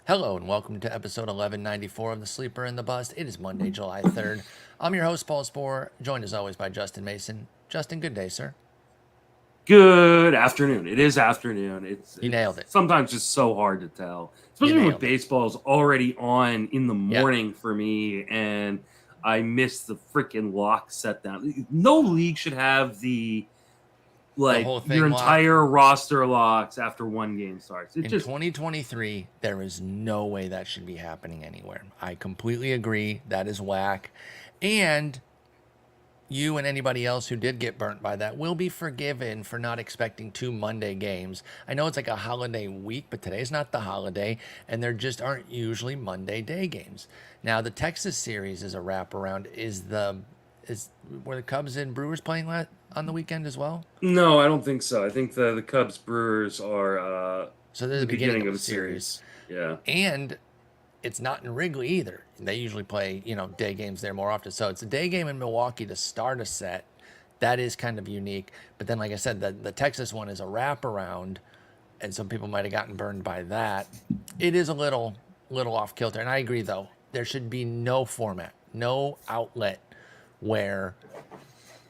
Hello and welcome to episode 1194 of The Sleeper and the Bust. It is Monday, July 3rd. I'm your host, Paul Sporer, joined as always by Justin Mason. Justin, good day, sir. Good afternoon. It is afternoon. You nailed it. Sometimes just so hard to tell, You especially when nailed it. baseball's already on in the Yeah. morning for me, and I missed the freaking lock set down. No league should have the whole thing your locked. entire roster locks after one game starts. In 2023, there is no way that should be happening anywhere. I completely agree. That is whack. And you and anybody else who did get burnt by that will be forgiven for not expecting 2 Monday games. I know it's like a holiday week, but today's not the holiday, and there just aren't usually Monday day games. Now, the Texas series is a wraparound. Were the Cubs and Brewers playing on the weekend as well? No, I don't think so. I think the Cubs Brewers are So they're the beginning of the series. Yeah. And it's not in Wrigley either. They usually play, day games there more often. So it's a day game in Milwaukee to start a set. That is kind of unique. But then, like I said, the Texas one is a wraparound, and some people might have gotten burned by that. It is a little off kilter. And I agree, though. There should be no format, no outlet where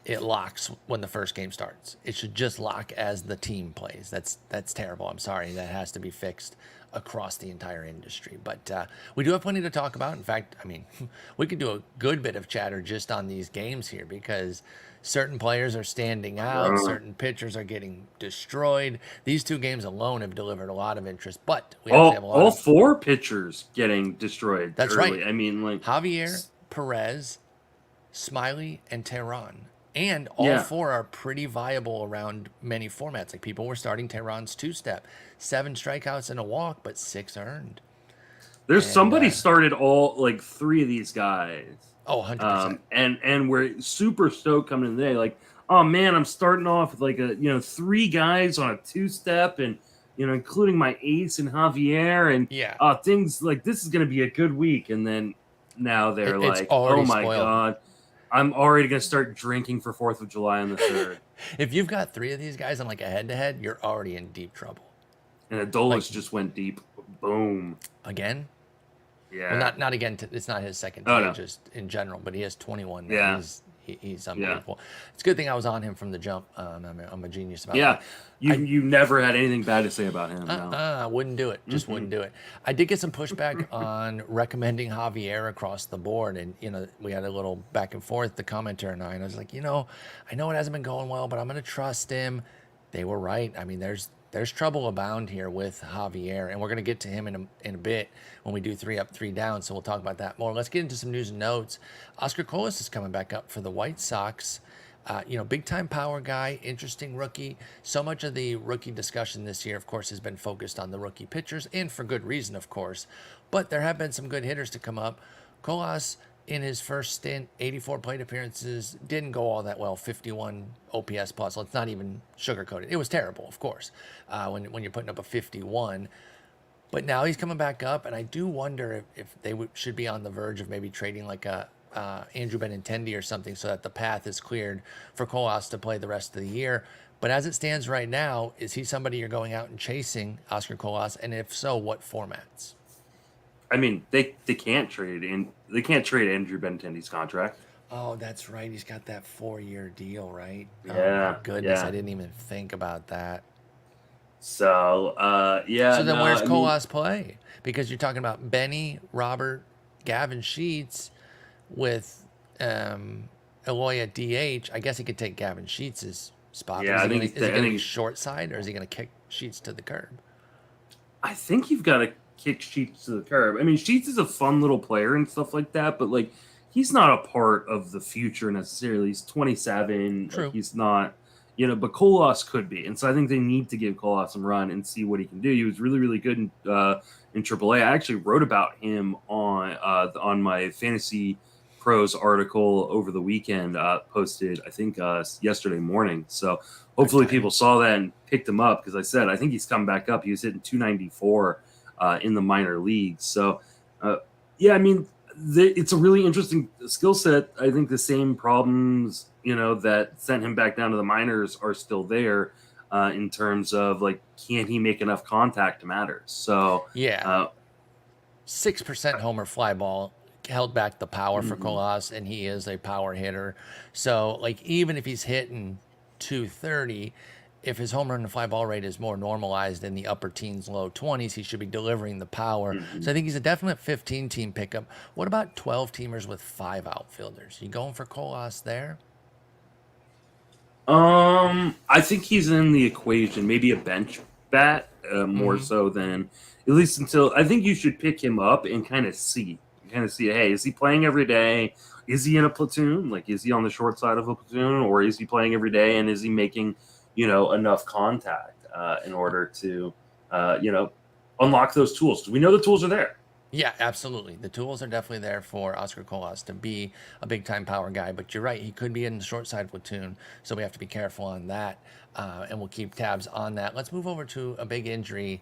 it locks when the first game starts. It should just lock as the team plays. That's terrible. I'm sorry. That has to be fixed across the entire industry. But we do have plenty to talk about. In fact, we could do a good bit of chatter just on these games here because certain players are standing out. Certain pitchers are getting destroyed. These 2 games alone have delivered a lot of interest. But we actually have a lot all 4 pitchers getting destroyed. That's early. right. Javier, Perez, Smiley, and Tehran. And all 4 are pretty viable around many formats. Like people were starting Tehran's 2-step. 7 strikeouts and a walk, but 6 earned. There's somebody started all 3 of these guys. Oh, 100%. And we're super stoked coming in today. Like, oh man, I'm starting off with 3 guys on a 2-step and including my ace and Javier and things like this is gonna be a good week. And then now they're oh my God. I'm already going to start drinking for 4th of July on the 3rd. If you've got 3 of these guys on a head-to-head, you're already in deep trouble. And Adolis just went deep. Boom. Again? Yeah. Well, not again. It's not his second team, just in general. But he has 21 now. Yeah. He's unbelievable. Yeah. It's a good thing I was on him from the jump. I'm a genius about that. Yeah. You never had anything bad to say about him. I wouldn't do it. Just wouldn't do it. I did get some pushback on recommending Javier across the board. And, we had a little back and forth, the commenter and I was like, I know it hasn't been going well, but I'm going to trust him. They were right. There's trouble abound here with Javier, and we're going to get to him in a bit when we do 3 up, 3 down, so we'll talk about that more. Let's get into some news and notes. Oscar Colás is coming back up for the White Sox. Big-time power guy, interesting rookie. So much of the rookie discussion this year, of course, has been focused on the rookie pitchers, and for good reason, of course. But there have been some good hitters to come up. Colás, in his first stint, 84 plate appearances, didn't go all that well, 51 OPS plus. Let's not even sugarcoat it. It was terrible, of course, when you're putting up a 51. But now he's coming back up, and I do wonder if they should be on the verge of maybe trading like a Andrew Benintendi or something so that the path is cleared for Colás to play the rest of the year. But as it stands right now, is he somebody you're going out and chasing, Oscar Colás? And if so, what formats? They can't trade Andrew Benintendi's contract. Oh, that's right. He's got that 4-year deal, right? Yeah. Oh, my goodness. I didn't even think about that. So, So then where's Colás play? Because you're talking about Benny, Robert, Gavin Sheets with Eloy at DH. I guess he could take Gavin Sheets' spot. Yeah, is he going to be short side, or is he going to kick Sheets to the curb? I think you've got to kick Sheets to the curb. Sheets is a fun little player and stuff like that, but he's not a part of the future necessarily. He's 27. True. He's not, but Colás could be. And so I think they need to give Colás some run and see what he can do. He was really, really good in AAA. I actually wrote about him on my Fantasy Pros article over the weekend, posted, I think, yesterday morning. So hopefully people saw that and picked him up because I think he's come back up. He was hitting 294 in the minor leagues. So, it's a really interesting skill set. I think the same problems, that sent him back down to the minors are still there in terms of, can he make enough contact to matter? So, 6% homer fly ball held back the power for Colás, and he is a power hitter. So, like, even if he's hitting 230, if his home run and fly ball rate is more normalized in the upper teens, low 20s, he should be delivering the power. So I think he's a definite 15-team pickup. What about 12-teamers with 5 outfielders? You going for Colás there? I think he's in the equation. Maybe a bench bat more so than at least until I think you should pick him up and kind of see. Hey, is he playing every day? Is he in a platoon? Like, is he on the short side of a platoon, or is he playing every day? And is he making, enough contact in order to, unlock those tools? Because we know the tools are there. Yeah, absolutely. The tools are definitely there for Oscar Colás to be a big-time power guy. But you're right, he could be in the short side platoon, so we have to be careful on that, and we'll keep tabs on that. Let's move over to a big injury.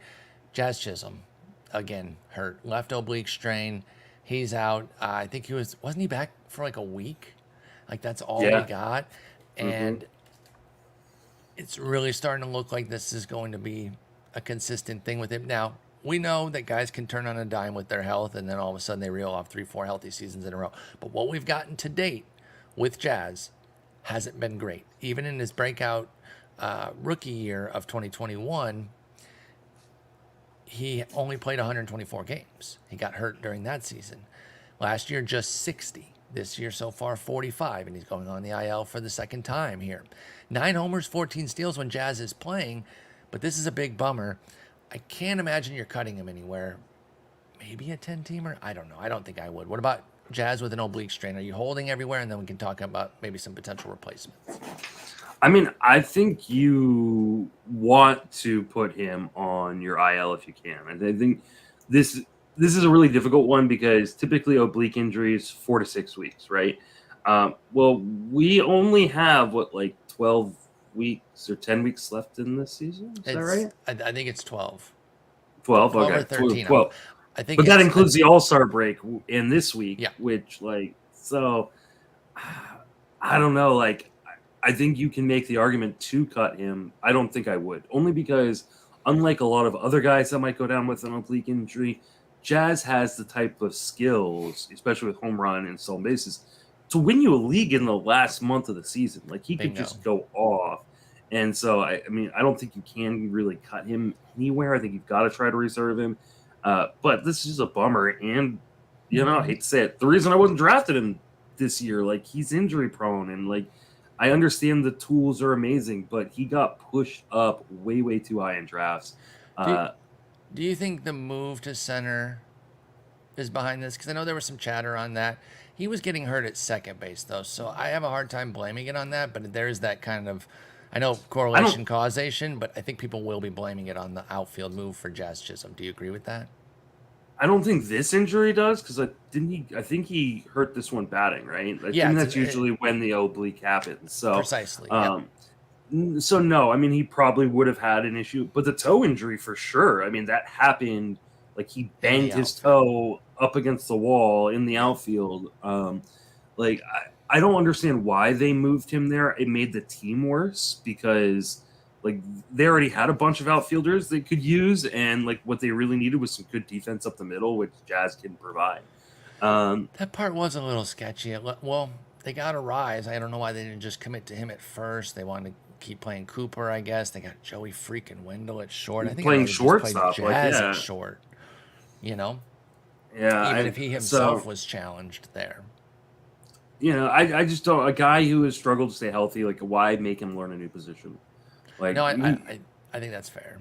Jazz Chisholm, again, hurt. Left oblique strain. He's out. I think wasn't he back for like a week? Like, that's all we got. And it's really starting to look like this is going to be a consistent thing with him. Now, we know that guys can turn on a dime with their health, and then all of a sudden they reel off 3-4 healthy seasons in a row. But what we've gotten to date with Jazz hasn't been great. Even in his breakout rookie year of 2021, he only played 124 games. He got hurt during that season. Last year, just 60. This year so far, 45, and he's going on the IL for the second time here. 9 homers, 14 steals when Jazz is playing, but this is a big bummer. I can't imagine you're cutting him anywhere. Maybe a 10-teamer? I don't know. I don't think I would. What about Jazz with an oblique strain? Are you holding everywhere? And then we can talk about maybe some potential replacements. I mean, I think you want to put him on your IL if you can. I think this is a really difficult one because typically oblique injuries 4 to 6 weeks, right? Well, we only have 12 weeks or 10 weeks left in this season. Is that right? I think it's 12. 12, 12 okay. or 13. 12. I think, but that includes the All-Star break in this week, yeah. Which so I don't know. I think you can make the argument to cut him. I don't think I would, only because unlike a lot of other guys that might go down with an oblique injury, Jazz has the type of skills, especially with home run and stolen bases, to win you a league in the last month of the season. Like, he could just go off. And so, I mean, I don't think you can really cut him anywhere. I think you've got to try to reserve him. But this is a bummer. And, I hate to say it, the reason I wasn't drafted him this year, he's injury prone. And, I understand the tools are amazing, but he got pushed up way, way too high in drafts. Do you think the move to center is behind this? Because I know there was some chatter on that. He was getting hurt at second base, though, so I have a hard time blaming it on that. But there is that kind of, I know, correlation, causation, but I think people will be blaming it on the outfield move for Jazz Chisholm. Do you agree with that? I don't think this injury does, because I think he hurt this one batting, right? I think that's usually when the oblique happens. So precisely. So no, I mean, he probably would have had an issue, but the toe injury for sure. I mean, that happened. He banged his toe up against the wall in the outfield. I don't understand why they moved him there. It made the team worse because they already had a bunch of outfielders they could use, and what they really needed was some good defense up the middle, which Jazz can provide. That part was a little sketchy. Well, they got a rise. I don't know why they didn't just commit to him at first. They wanted to keep playing Cooper, I guess. They got Joey freaking Wendell at short. I think playing shortstop, Jazz at short. Yeah. Even if he himself was challenged there. I just don't. A guy who has struggled to stay healthy, why make him learn a new position? No, I think that's fair.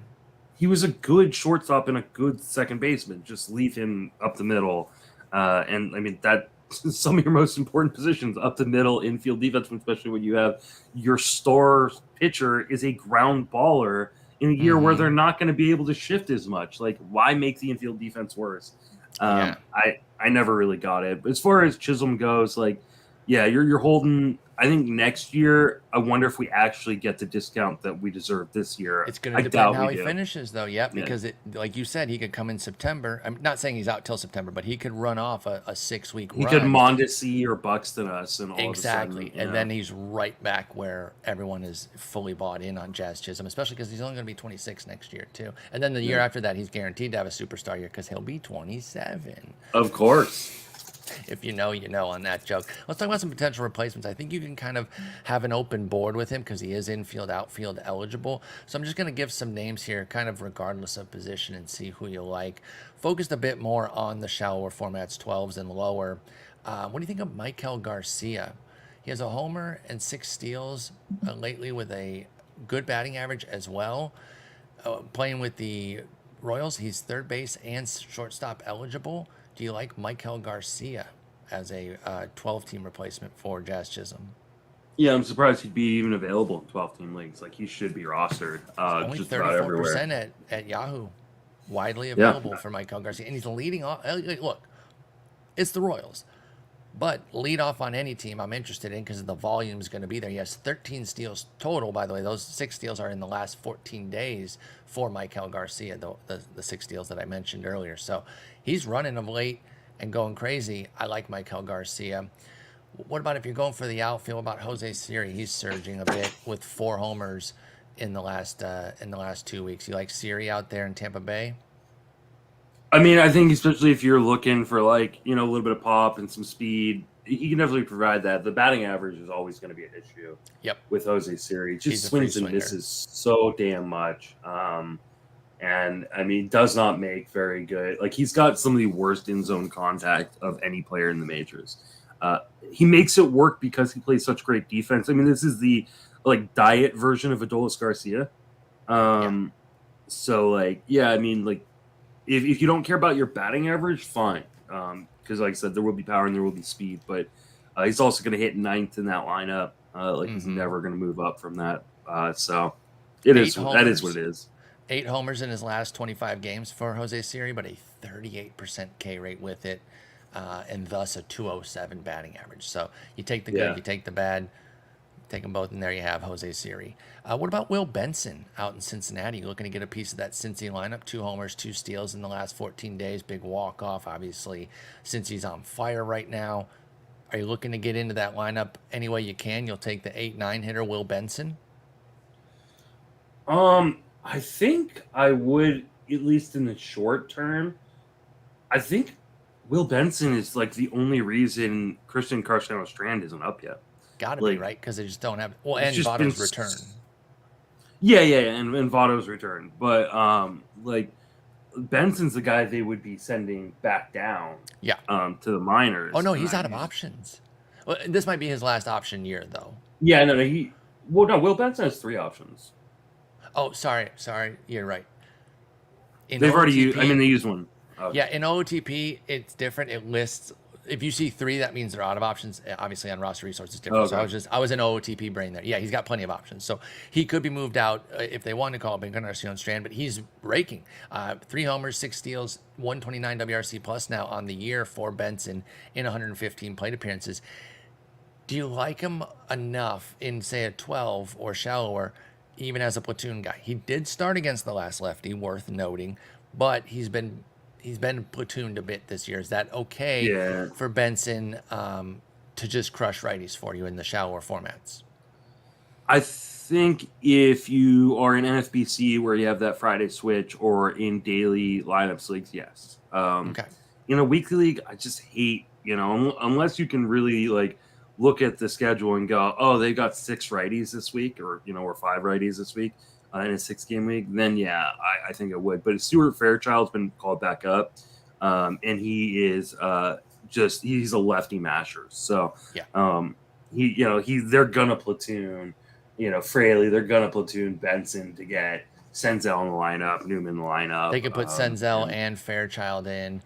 He was a good shortstop and a good second baseman. Just leave him up the middle. And I mean, that some of your most important positions up the middle, infield defense, especially when you have your star pitcher is a ground baller in a year where they're not going to be able to shift as much. Why make the infield defense worse? I never really got it. But as far as Chisholm goes, Yeah, you're holding. I think next year, I wonder if we actually get the discount that we deserve this year. It's going I to depend doubt how we he do. finishes, though. Yeah, Yeah. because like you said, he could come in September. I'm not saying he's out till September, but he could run off a 6-week He run. could Mondesi or Buxton us, and all Exactly. of a sudden, And then he's right back where everyone is fully bought in on Jazz Chisholm, especially because he's only going to be 26 next year, too. And then the year after that, he's guaranteed to have a superstar year because he'll be 27. Of course. If you know, you know on that joke. Let's talk about some potential replacements. I think you can kind of have an open board with him because he is infield, outfield eligible. So I'm just going to give some names here, kind of regardless of position, and see who you like. Focused a bit more on the shallower formats, 12s and lower. What do you think of Maikel Garcia? He has a homer and 6 steals lately with a good batting average as well. Playing with the Royals, he's third base and shortstop eligible. Do you like Maikel Garcia as a 12-team replacement for Jazz Chisholm? Yeah, I'm surprised he'd be even available in 12-team leagues. Like, he should be rostered Only just about everywhere. 34% at Yahoo. Widely available for Maikel Garcia. And he's leading off. Look, it's the Royals. But lead off on any team I'm interested in because the volume is going to be there. He has 13 steals total, by the way. Those 6 steals are in the last 14 days for Maikel Garcia, the 6 steals that I mentioned earlier. So he's running of late and going crazy. I like Maikel Garcia. What about if you're going for the outfield? About Jose Siri? He's surging a bit with 4 homers in the last 2 weeks. You like Siri out there in Tampa Bay? I mean, I think especially if you're looking for, like, a little bit of pop and some speed, he can definitely provide that. The batting average is always going to be an issue. Yep. With Jose Siri, just He's a free swings and swinger. misses so damn much. And I mean, does not make very good. Like, he's got some of the worst in zone contact of any player in the majors. He makes it work because he plays such great defense. I mean, this is the diet version of Adolis Garcia. So I mean, if you don't care about your batting average, fine. Because like I said, there will be power and there will be speed, but he's also going to hit 9th in that lineup. He's never going to move up from that. So that is what it is. 8 homers in his last 25 games for Jose Siri, but a 38% K rate with it, and thus a 207 batting average. So you take the good, you take the bad, take them both, and there you have Jose Siri. What about Will Benson out in Cincinnati? Looking to get a piece of that Cincy lineup. 2 homers, 2 steals in the last 14 days. Big walk-off, obviously, since he's on fire right now. Are you looking to get into that lineup any way you can? You'll take the 8-9 hitter, Will Benson? I think I would, at least in the short term. I think Will Benson is the only reason Christian Carsteno-Strand isn't up yet. Got to be, right? Because they just don't have. Well, and Votto's return. Yeah, and Votto's return. But Benson's the guy they would be sending back down. Yeah. To the minors. Oh no, he's out of options. Well, this might be his last option year, though. Yeah, no. Will Benson has 3 options. Oh, sorry, you're right. They've already used. I mean, they used one. Okay. Yeah, in OOTP, it's different. It lists. If you see 3, that means they're out of options. Obviously, on roster resources, it's different. Okay. So I was in OOTP brain there. Yeah, he's got plenty of options. So he could be moved out if they want to call Ben Carsteno-Strand, but he's raking. 3 homers, 6 steals, 129 WRC plus now on the year for Benson in 115 plate appearances. Do you like him enough in, say, a 12 or shallower, even as a platoon guy? He did start against the last lefty, worth noting, but he's been platooned a bit this year. Is that okay for Benson to just crush righties for you in the shallower formats? I think if you are in NFBC where you have that Friday switch or in daily lineups leagues, yes. Okay. In a weekly league, I just hate, unless you can really look at the schedule and go, oh, they got 6 righties this week or 5 righties this week. In a 6-game league, then I think it would. But Stuart Fairchild's been called back up, and he is he's a lefty masher. So they're gonna platoon, Fraley. They're gonna platoon Benson to get Senzel in the lineup, Newman in the lineup. They could put Senzel and Fairchild in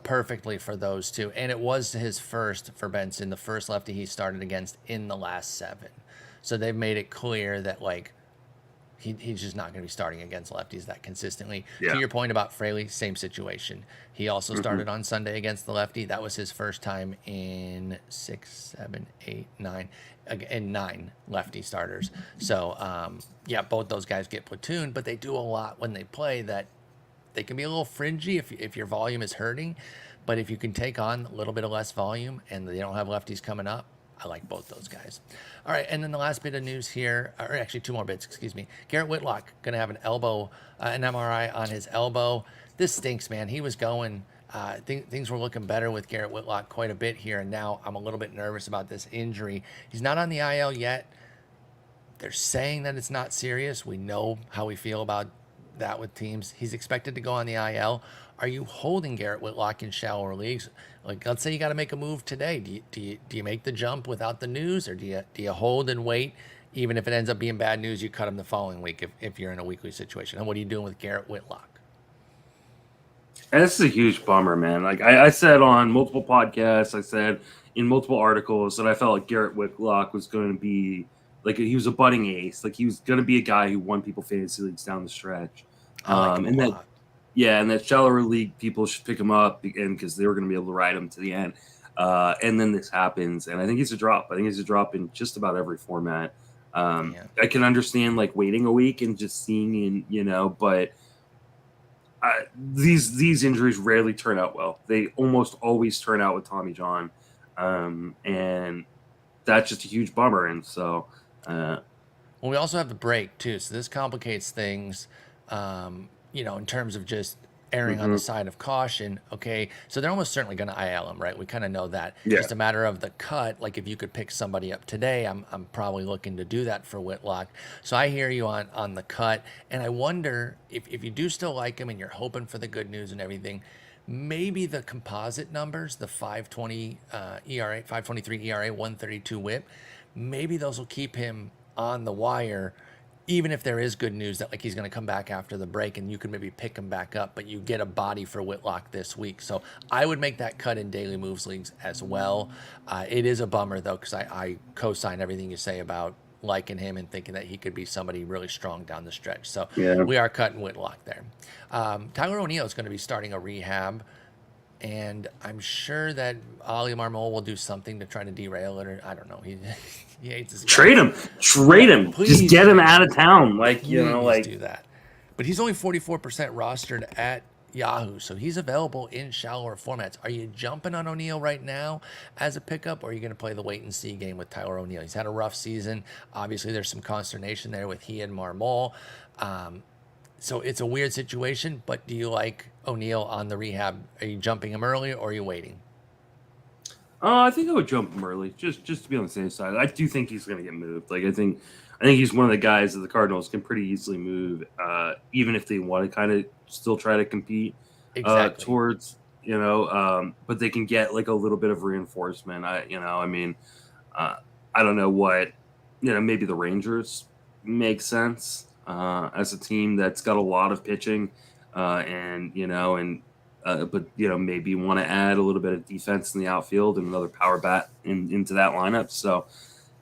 perfectly for those 2. And it was his first for Benson, the first lefty he started against in the last 7. So they've made it clear that He's just not going to be starting against lefties that consistently. Yeah. To your point about Friedl, same situation. He also started on Sunday against the lefty. That was his first time in 6, 7, 8, 9, and 9 lefty starters. So, yeah, both those guys get platooned, but they do a lot when they play that they can be a little fringy if your volume is hurting. But if you can take on a little bit of less volume and they don't have lefties coming up, I like both those guys. All right, and then the last bit of news here, or actually 2 more bits, excuse me. Garrett Whitlock going to have an MRI on his elbow. This stinks, man. He was going, things were looking better with Garrett Whitlock quite a bit here, and now I'm a little bit nervous about this injury. He's not on the IL yet. They're saying that it's not serious. We know how we feel about that with teams. He's expected to go on the IL. Are you holding Garrett Whitlock in shallower leagues? Like, let's say you got to make a move today. Do you make the jump without the news, or do you hold and wait? Even if it ends up being bad news, you cut him the following week if you're in a weekly situation. And what are you doing with Garrett Whitlock? And this is a huge bummer, man. Like I said on multiple podcasts, I said in multiple articles that I felt like Garrett Whitlock was going to be like he was a budding ace. Like he was going to be a guy who won people fantasy leagues down the stretch. I like him a lot. And that shallower league people should pick him up because they were going to be able to ride him to the end. And then this happens, and I think he's a drop. I think he's a drop in just about every format. I can understand like waiting a week and just seeing but these injuries rarely turn out well. They almost always turn out with Tommy John, and that's just a huge bummer. And so, well, we also have the break too, so this complicates things. In terms of just erring on the side of caution. Okay, so they're almost certainly going to IL him, right? We kind of know that. Yeah. Just a matter of the cut. Like if you could pick somebody up today, I'm probably looking to do that for Whitlock. So I hear you on the cut, and I wonder if you do still like him and you're hoping for the good news and everything, maybe the composite numbers, the 5.20 ERA, 5.23 ERA, 1.32 WHIP, maybe those will keep him on the wire. Even if there is good news that like he's going to come back after the break and you can maybe pick him back up, but you get a body for Whitlock this week. So I would make that cut in daily moves leagues as well. It is a bummer though, because I co-sign everything you say about liking him and thinking that he could be somebody really strong down the stretch. So we are cutting Whitlock there. Tyler O'Neill is going to be starting a rehab. And I'm sure that Ali Marmol will do something to try to derail it, or I don't know. He hates his trade him. Just get him out of town. Do that. But he's only 44% rostered at Yahoo, so he's available in shallower formats. Are you jumping on O'Neill right now as a pickup, or are you going to play the wait and see game with Tyler O'Neill? He's had a rough season. Obviously, there's some consternation there with he and Marmol. So it's a weird situation, but do you like O'Neill on the rehab? Are you jumping him early, or are you waiting? I think I would jump him early, just to be on the safe side. I do think he's going to get moved. Like I think he's one of the guys that the Cardinals can pretty easily move, even if they want to kind of still try to compete towards, but they can get like a little bit of reinforcement. I don't know what, maybe the Rangers make sense. As a team that's got a lot of pitching, but maybe want to add a little bit of defense in the outfield and another power bat into that lineup. So,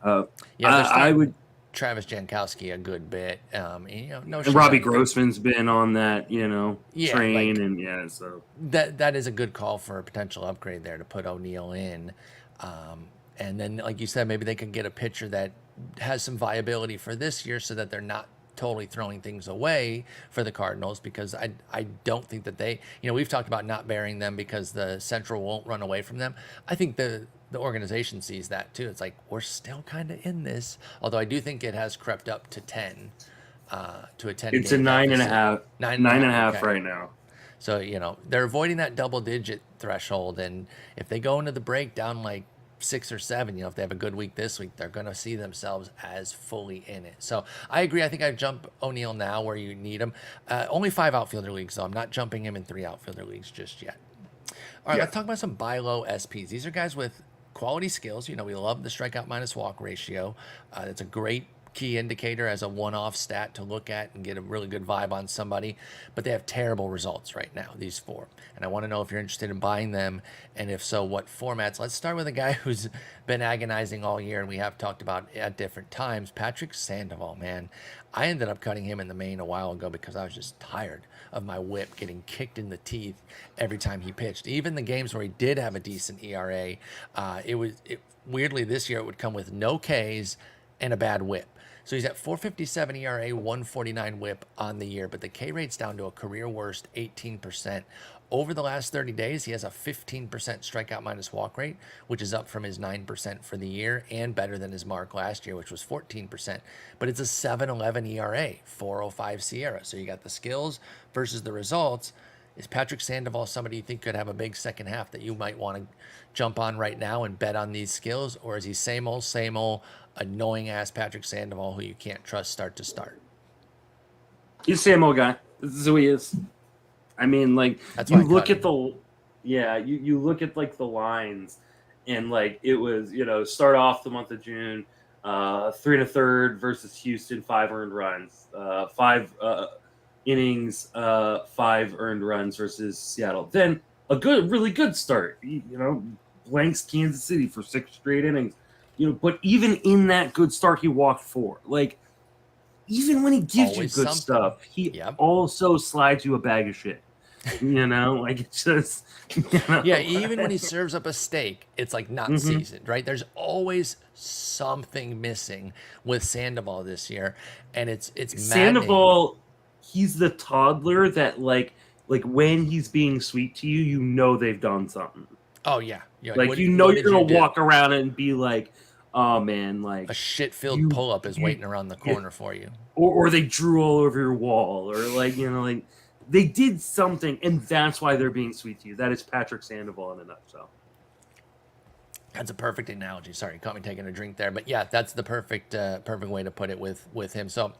I would Travis Jankowski a good bit. And Robbie Grossman's been on that, train, so that is a good call for a potential upgrade there to put O'Neill in, and then like you said, maybe they can get a pitcher that has some viability for this year, so that they're not totally throwing things away for the Cardinals, because I don't think that they, we've talked about not burying them because the Central won't run away from them. I think the organization sees that too. It's like, we're still kind of in this, although I do think it has crept up to 10, to a 10. It's a 9.5, 9.5 okay. right now. So, they're avoiding that double digit threshold. And if they go into the break down like 6 or 7, if they have a good week this week, they're going to see themselves as fully in it. So I agree. I think I'd jump O'Neill now where you need him. Only 5 outfielder leagues, so I'm not jumping him in 3 outfielder leagues just yet. All right, let's talk about some buy low SPs. These are guys with quality skills. We love the strikeout minus walk ratio. It's a great key indicator as a one-off stat to look at and get a really good vibe on somebody, but they have terrible results right now, these 4. And I want to know if you're interested in buying them, and if so, what formats. Let's start with a guy who's been agonizing all year, and we have talked about at different times, Patrick Sandoval, man. I ended up cutting him in the main a while ago because I was just tired of my whip getting kicked in the teeth every time he pitched. Even the games where he did have a decent ERA, weirdly this year it would come with no Ks and a bad whip. So he's at 4.57 ERA, 149 whip on the year, but the K rate's down to a career worst 18%. Over the last 30 days, he has a 15% strikeout minus walk rate, which is up from his 9% for the year and better than his mark last year, which was 14%. But it's a 7.11 ERA, 4.05 SIERA. So you got the skills versus the results. Is Patrick Sandoval somebody you think could have a big second half that you might want to jump on right now and bet on these skills? Or is he same old, annoying-ass Patrick Sandoval who you can't trust start to start? He's the same old guy. This is who he is. I mean, like, That's you look at you look at, like, the lines, and, like, it was, start off the month of June, 3 1/3 versus Houston, 5 earned runs, 5 innings, 5 earned runs versus Seattle. Then a really good start, blanks Kansas City for 6 straight innings, but even in that good start, he walked 4. Like, even when he gives Always you good stuff, he also slides you a bag of shit. Like, it's just, Yeah, even when he serves up a steak, it's like not seasoned, right? There's always something missing with Sandoval this year, and it's Sandoval. He's the toddler that like when he's being sweet to you, they've done something. Oh yeah, you're gonna walk around and be like, oh man, like a shit-filled pull-up is waiting around the corner for you, or they drew all over your wall, or like like they did something, and that's why they're being sweet to you. That is Patrick Sandoval in a nutshell. That's a perfect analogy. Sorry, you caught me taking a drink there, but yeah, that's the perfect way to put it with him. So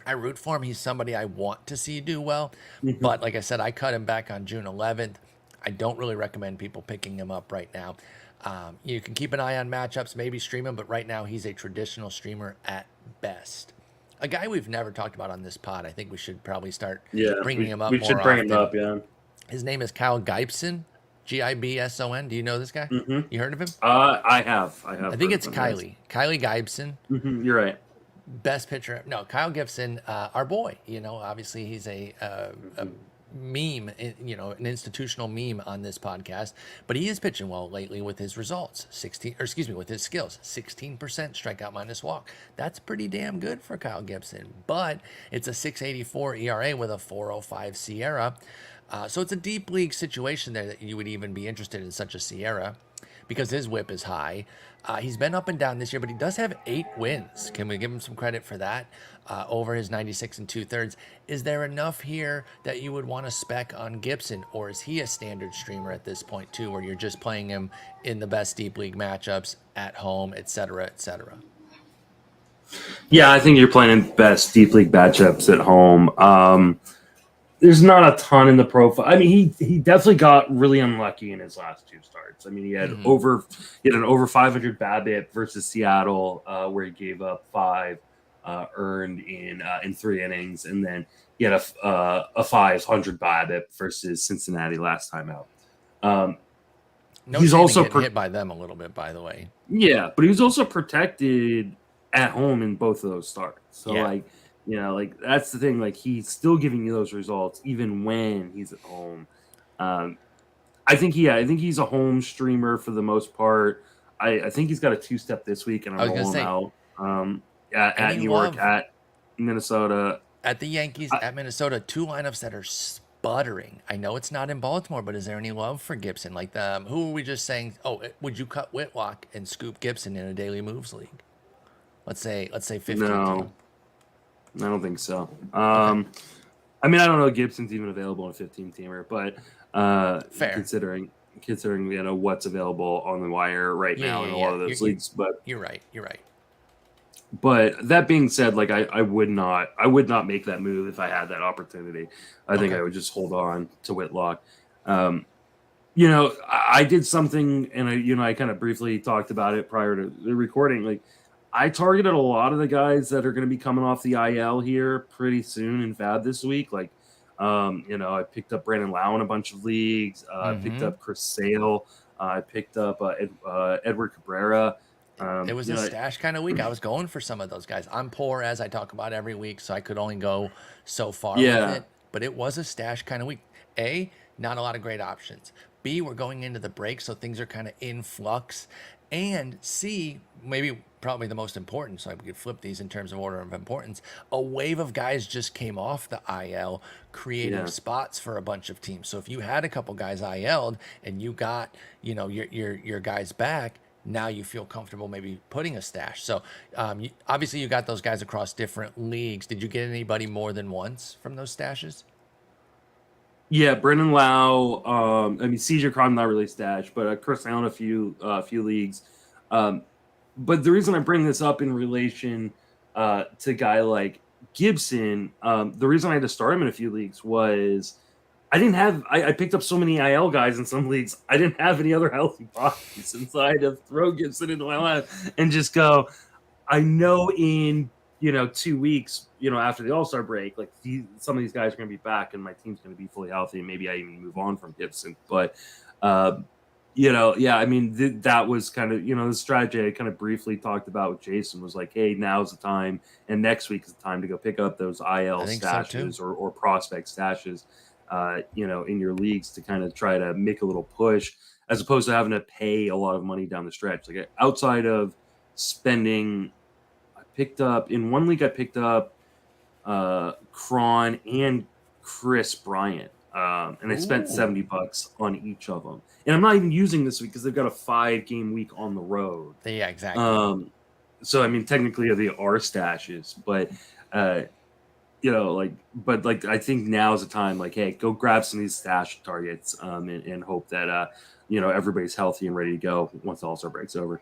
I root for him. He's somebody I want to see do well, but like I said, I cut him back on June 11th. I don't really recommend people picking him up right now. You can keep an eye on matchups, maybe stream him, but right now he's a traditional streamer at best. A guy we've never talked about on this pod. I think we should probably start bringing him up more often. We should bring him up, yeah. His name is Kyle Gibson, Gibson. Do you know this guy? You heard of him? I have. I think it's Kylie. Kylie Gibson. You're right. Best pitcher. No, Kyle Gibson, our boy. Obviously he's a meme, an institutional meme on this podcast, but he is pitching well lately with his results. With his skills, 16% strikeout minus walk. That's pretty damn good for Kyle Gibson, but it's a 6.84 ERA with a 4.05 SIERA. So it's a deep league situation there that you would even be interested in such a SIERA because his whip is high. He's been up and down this year, but he does have 8 wins. Can we give him some credit for that? Over his 96 2/3. Is there enough here that you would want to spec on Gibson, or is he a standard streamer at this point too, where you're just playing him in the best deep league matchups at home, et cetera, et cetera? Yeah, I think you're playing in best deep league matchups at home. There's not a ton in the profile. I mean, he definitely got really unlucky in his last 2 starts. I mean, he had an over 500 BABIP versus Seattle, where he gave up 5 earned in 3 innings, and then he had a 500 BABIP versus Cincinnati last time out. He's also hit by them a little bit, by the way. Yeah, but he was also protected at home in both of those starts. So that's the thing. Like, he's still giving you those results even when he's at home. I think he's a home streamer for the most part. I think he's got a 2-step this week, and I'm rolling him out. At New York, at Minnesota, at the Yankees, at Minnesota. 2 lineups that are sputtering. I know it's not in Baltimore, but is there any love for Gibson? Like, who were we just saying? Oh, would you cut Whitlock and scoop Gibson in a daily moves league? Let's say 15. No. I don't think so. Okay. I mean, I don't know if Gibson's even available in a 15-teamer, but fair. considering what's available on the wire right now in a lot of those leagues. But you're right. But that being said, like, I would not make that move if I had that opportunity. I think I would just hold on to Whitlock. I did something, and I kind of briefly talked about it prior to the recording. Like, I targeted a lot of the guys that are going to be coming off the IL here pretty soon in Fab this week. Like, I picked up Brandon Lau in a bunch of leagues. I picked up Chris Sale. I picked up Edward Cabrera. It was a stash kind of week. I was going for some of those guys. I'm poor, as I talk about every week, so I could only go so far with it. But it was a stash kind of week. A, not a lot of great options. B, we're going into the break, so things are kind of in flux. And C, maybe probably the most important, so I could flip these in terms of order of importance. A wave of guys just came off the IL, creating spots for a bunch of teams. So if you had a couple guys IL'd and you got, your guys back, now you feel comfortable maybe putting a stash. So obviously you got those guys across different leagues. Did you get anybody more than once from those stashes? Yeah, Brendan Lau. CJ Cron, not really stash, but Chris Allen, a few leagues. But the reason I bring this up in relation to a guy like Gibson, the reason I had to start him in a few leagues was I picked up so many IL guys in some leagues. I didn't have any other healthy bodies, and so I had to throw Gibson into my lineup and just go. I know in 2 weeks, after the All-Star break, like some of these guys are going to be back, and my team's going to be fully healthy, and maybe I even move on from Gibson. But that was kind of the strategy I kind of briefly talked about with Jason was like, hey, now's the time, and next week is the time to go pick up those IL stashes or prospect stashes. In your leagues to kind of try to make a little push as opposed to having to pay a lot of money down the stretch. Like outside of spending, in one league, I picked up Cron and Chris Bryant. And I spent $70 on each of them. And I'm not even using this week because they've got a 5-game week on the road. Yeah, exactly. So, technically they are stashes, but I think now's the time, like, hey, go grab some of these stash targets and hope that, everybody's healthy and ready to go once the All-Star break's over.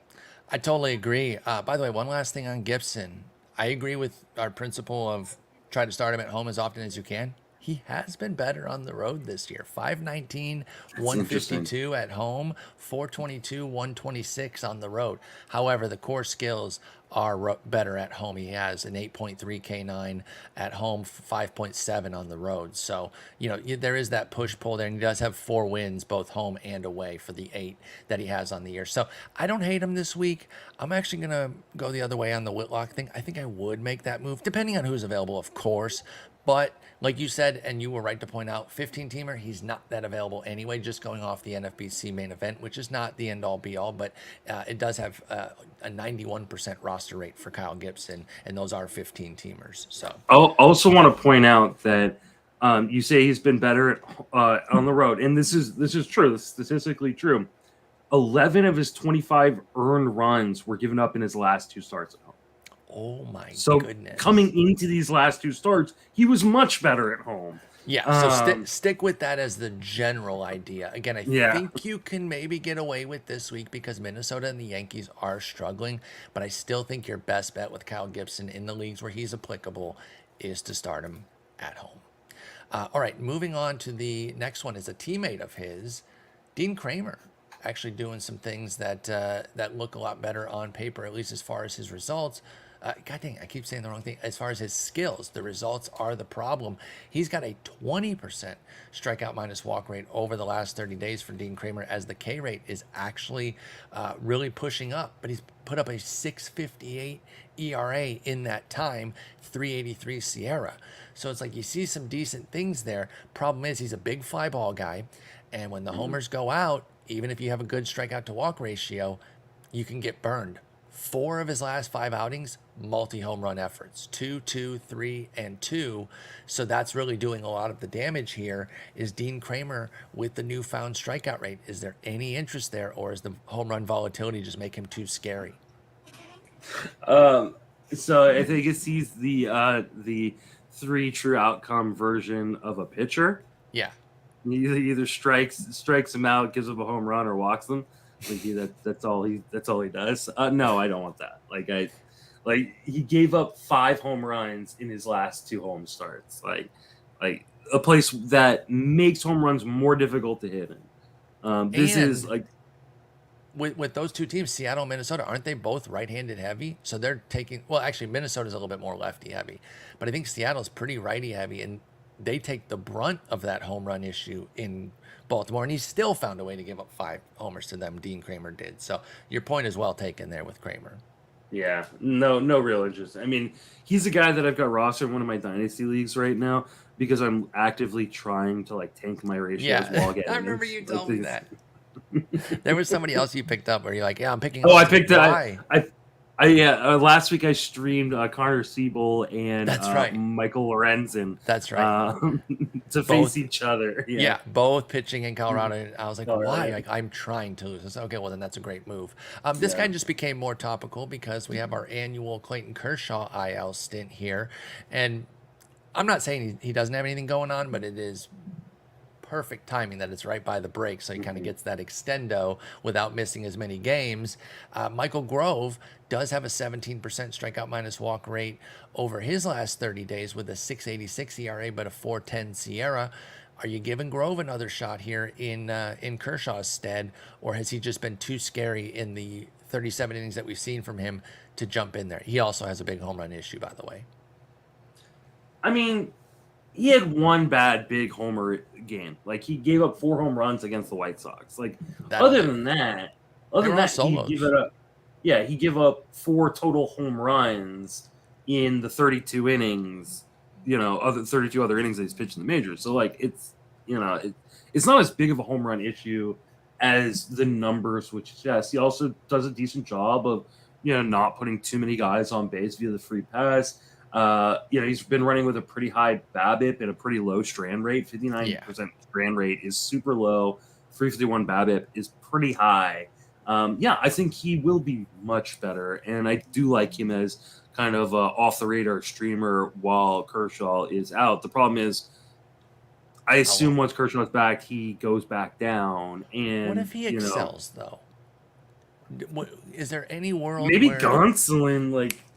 I totally agree. By the way, one last thing on Gibson. I agree with our principle of try to start him at home as often as you can. He has been better on the road this year. 519, 152 at home, 422, 126 on the road. However, the core skills are better at home. He has an 8.3 K9 at home, 5.7 on the road. So, there is that push-pull there, and he does have 4 wins, both home and away, for the 8 that he has on the year. So I don't hate him this week. I'm actually going to go the other way on the Whitlock thing. I think I would make that move, depending on who's available, of course. But like you said, and you were right to point out, 15-teamer, he's not that available anyway, just going off the NFBC main event, which is not the end-all be-all, but it does have a 91% roster rate for Kyle Gibson, and those are 15-teamers. So I also want to point out that you say he's been better on the road, and this is true. This is statistically true. 11 of his 25 earned runs were given up in his last 2 starts at home. Oh my goodness. Coming into these last 2 starts, he was much better at home. Yeah, so stick with that as the general idea. Again, I think you can maybe get away with this week because Minnesota and the Yankees are struggling, but I still think your best bet with Kyle Gibson in the leagues where he's applicable is to start him at home. All right, moving on to the next one is a teammate of his, Dean Kremer, actually doing some things that look a lot better on paper, at least as far as his results. God dang, I keep saying the wrong thing. As far as his skills, the results are the problem. He's got a 20% strikeout minus walk rate over the last 30 days for Dean Kremer, as the K rate is actually really pushing up. But he's put up a 6.58 ERA in that time, 3.83 SIERA. So it's like you see some decent things there. Problem is he's a big fly ball guy. And when the homers go out, even if you have a good strikeout to walk ratio, you can get burned. 4 of his last 5 outings, multi-home run efforts, 2, 2, 3, and 2. So that's really doing a lot of the damage here. Is Dean Kremer with the newfound strikeout rate? Is there any interest there, or is the home run volatility just make him too scary? So I think he's the 3 true outcome version of a pitcher. Yeah. He either strikes him out, gives up a home run, or walks them. That's all he does. No, I don't want that. He gave up 5 home runs in his last 2 home starts. Like a place that makes home runs more difficult to hit in. with those two teams, Seattle and Minnesota, aren't they both right-handed heavy? So they're taking, well, actually, Minnesota's a little bit more lefty heavy, but I think Seattle's pretty righty heavy, and they take the brunt of that home run issue in Baltimore, and he still found a way to give up 5 homers to them. Dean Kremer did. So your point is well taken there with Kremer. Yeah, no real interest. I mean, he's a guy that I've got rostered in one of my dynasty leagues right now because I'm actively trying to like tank my ratios while getting. I remember you told me that. There was somebody else you picked up where you're like, yeah, I'm picking. Oh, I picked up. Last week I streamed Connor Siebel and That's right. Michael Lorenzen. That's right. To face each other. Yeah, both pitching in Colorado. And I was like, why? Like, I'm trying to lose. I said, okay, well, then that's a great move. This guy just became more topical because we have our annual Clayton Kershaw IL stint here. And I'm not saying he doesn't have anything going on, but it is perfect timing that it's right by the break, so he kind of gets that extendo without missing as many games. Michael Grove does have a 17% strikeout minus walk rate over his last 30 days with a 6.86 ERA but a 4.10 SIERA. Are you giving Grove another shot here in Kershaw's stead, or has he just been too scary in the 37 innings that we've seen from him to jump in there? He also has a big home run issue, by the way. I mean, he had one bad big homer game. Like, he gave up 4 home runs against the White Sox. Like, other than that, he gave up 4 total home runs in the 32 innings, other 32 other innings that he's pitched in the majors. So, like, it's not as big of a home run issue as the numbers would suggest. He also does a decent job of, not putting too many guys on base via the free pass. He's been running with a pretty high BABIP and a pretty low strand rate. 59% strand rate is super low. 351 BABIP is pretty high. I think he will be much better, and I do like him as kind of off the radar streamer while Kershaw is out. The problem is, I assume once Kershaw's back, he goes back down. And what if he excels though? Is there any world maybe Gonsolin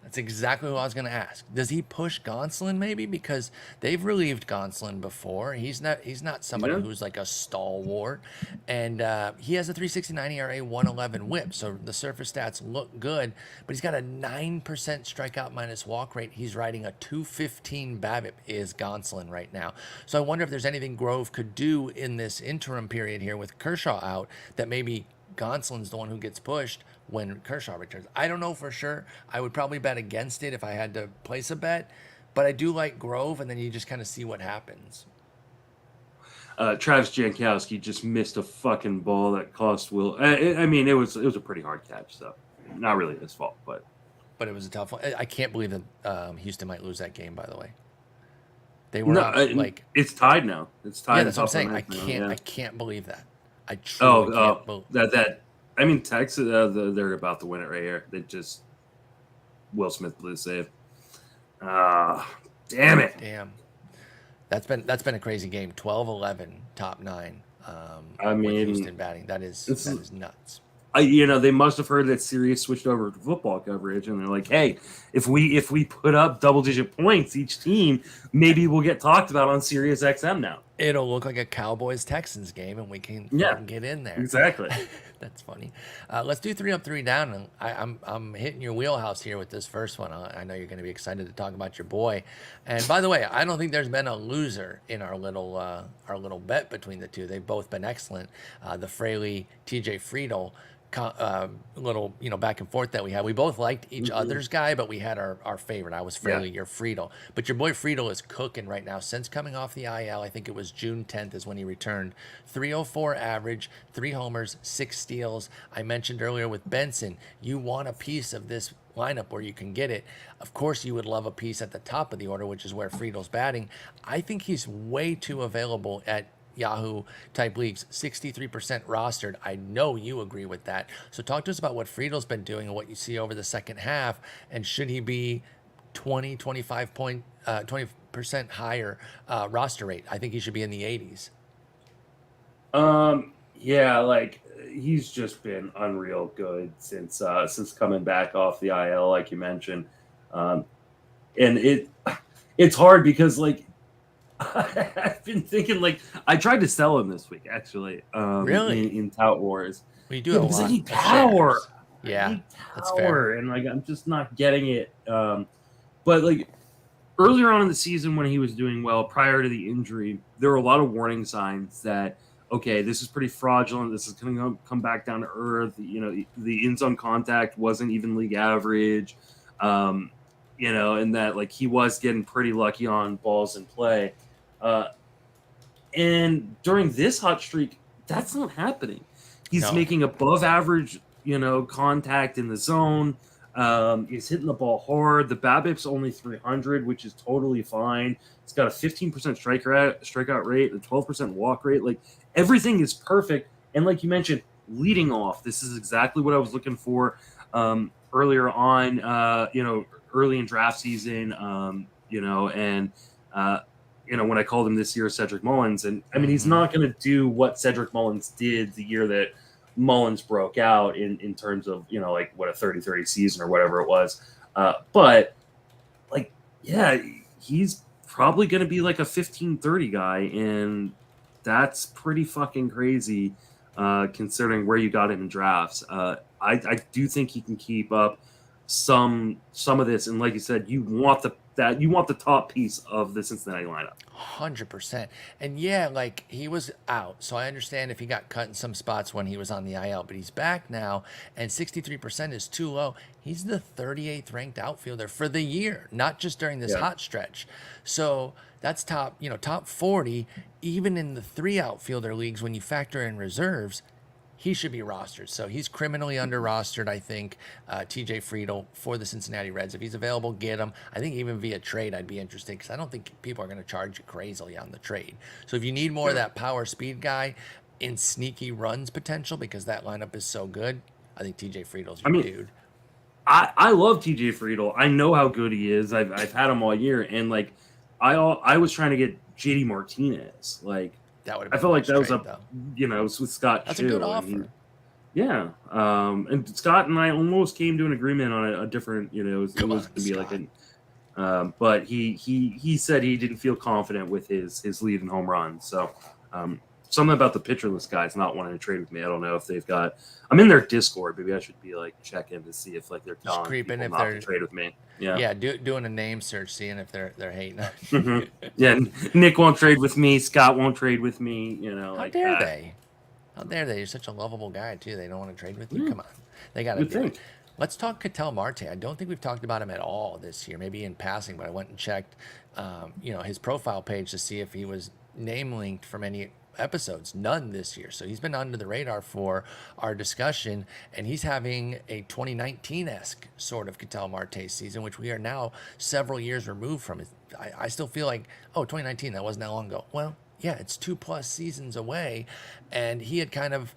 That's exactly what I was going to ask. Does he push Gonsolin maybe? Because they've relieved Gonsolin before. He's not somebody who's like a stalwart. And he has a 3.69 ERA, 1.11 whip. So the surface stats look good. But he's got a 9% strikeout minus walk rate. He's riding a 2.15 BABIP is Gonsolin right now. So I wonder if there's anything Grove could do in this interim period here with Kershaw out that maybe Gonsolin's the one who gets pushed when Kershaw returns. I don't know for sure. I would probably bet against it if I had to place a bet, but I do like Grove, and then you just kind of see what happens. Travis Jankowski just missed a fucking ball that cost Will. It was a pretty hard catch, so not really his fault, but it was a tough one. I can't believe that Houston might lose that game. By the way, they were it's tied now. It's tied. Yeah, that's what I'm saying. I can't believe that. I truly can't believe that. I mean, Texas, they're about to win it right here. They just Will Smith blew the save. Damn it! Damn, that's been a crazy game. 12-11, top 9. With Houston batting, that is nuts. They must have heard that Sirius switched over to football coverage, and they're like, "Hey, if we put up double-digit points each team, maybe we'll get talked about on Sirius XM now." It'll look like a Cowboys-Texans game, and we can get in there. Exactly. That's funny. Let's do 3 up, 3 down. And I'm hitting your wheelhouse here with this first one. I know you're going to be excited to talk about your boy. And by the way, I don't think there's been a loser in our little bet between the two. They've both been excellent. The Fraley TJ Friedl little back and forth that we had. We both liked each other's guy, but we had our favorite. I was Fraley, you're Friedl. But your boy Friedl is cooking right now. Since coming off the IL, I think it was June 10th is when he returned. 304 average, 3 homers, 6 steals. I mentioned earlier with Benson, you want a piece of this lineup where you can get it. Of course, you would love a piece at the top of the order, which is where Friedel's batting. I think he's way too available at Yahoo type leagues, 63% rostered. I know you agree with that. So talk to us about what Friedel's been doing and what you see over the second half, and should he be 20% higher roster rate? I think he should be in the 80s. He's just been unreal good since coming back off the IL, like you mentioned. And it's hard because I've been thinking, like, I tried to sell him this week, actually. Really? In Tout Wars. We do Yeah, have a because lot I need of power. shares. Yeah, I need that's fair. power, and like I'm just not getting it. But like earlier on in the season when he was doing well, prior to the injury, there were a lot of warning signs that okay, this is pretty fraudulent. This is going to come back down to earth. You know, the ins on contact wasn't even league average. You know, and that like he was getting pretty lucky on balls in play. And during this hot streak, that's not happening. He's No. making above average, you know, contact in the zone. He's hitting the ball hard. The BABIP's only 300, which is totally fine. It's got a 15% strikeout rate, a 12% walk rate. Like everything is perfect. And like you mentioned, leading off, this is exactly what I was looking for earlier on. You know, early in draft season. You know, and you know, when I called him this year Cedric Mullins. And I mean, he's not going to do what Cedric Mullins did the year that Mullins broke out in terms of, you know, like what a 30-30 season or whatever it was. But like, yeah, he's probably going to be like a 15-30 guy. And that's pretty fucking crazy considering where you got him in drafts. I do think he can keep up some of this. And like you said, you want the top piece of the Cincinnati lineup. 100%. And yeah, like he was out. So I understand if he got cut in some spots when he was on the IL, but he's back now and 63% is too low. He's the 38th ranked outfielder for the year, not just during this hot stretch. So that's top 40, even in the 3 outfielder leagues when you factor in reserves. He should be rostered. So he's criminally under rostered, I think. TJ Friedl for the Cincinnati Reds. If he's available, get him. I think even via trade, I'd be interested because I don't think people are going to charge you crazily on the trade. So if you need more of that power speed guy in sneaky runs potential because that lineup is so good, I think TJ Friedl's your dude. I love TJ Friedl. I know how good he is. I've had him all year. And like I was trying to get JD Martinez. Like I felt like that was you know, it was with Scott. That's a good offer. Yeah. And Scott and I almost came to an agreement on a different, you know, it was going to be like but he said he didn't feel confident with his lead and home run. So something about the pitcherless guys not wanting to trade with me. I don't know if they've got. I'm in their Discord. Maybe I should be like check in to see if like they're telling people not to trade with me. Yeah, doing a name search, seeing if they're hating. Yeah, Nick won't trade with me. Scott won't trade with me. You know, how dare they? How dare they? You're such a lovable guy too. They don't want to trade with you. Come on, they got to do it. Let's talk Ketel Marte. I don't think we've talked about him at all this year. Maybe in passing, but I went and checked, you know, his profile page to see if he was name linked from any episodes. None this year. So he's been under the radar for our discussion, and he's having a 2019-esque sort of Ketel Marte season, which we are now several years removed from. I still feel like, 2019, that wasn't that long ago. Well, yeah, it's 2+ seasons away, and he had kind of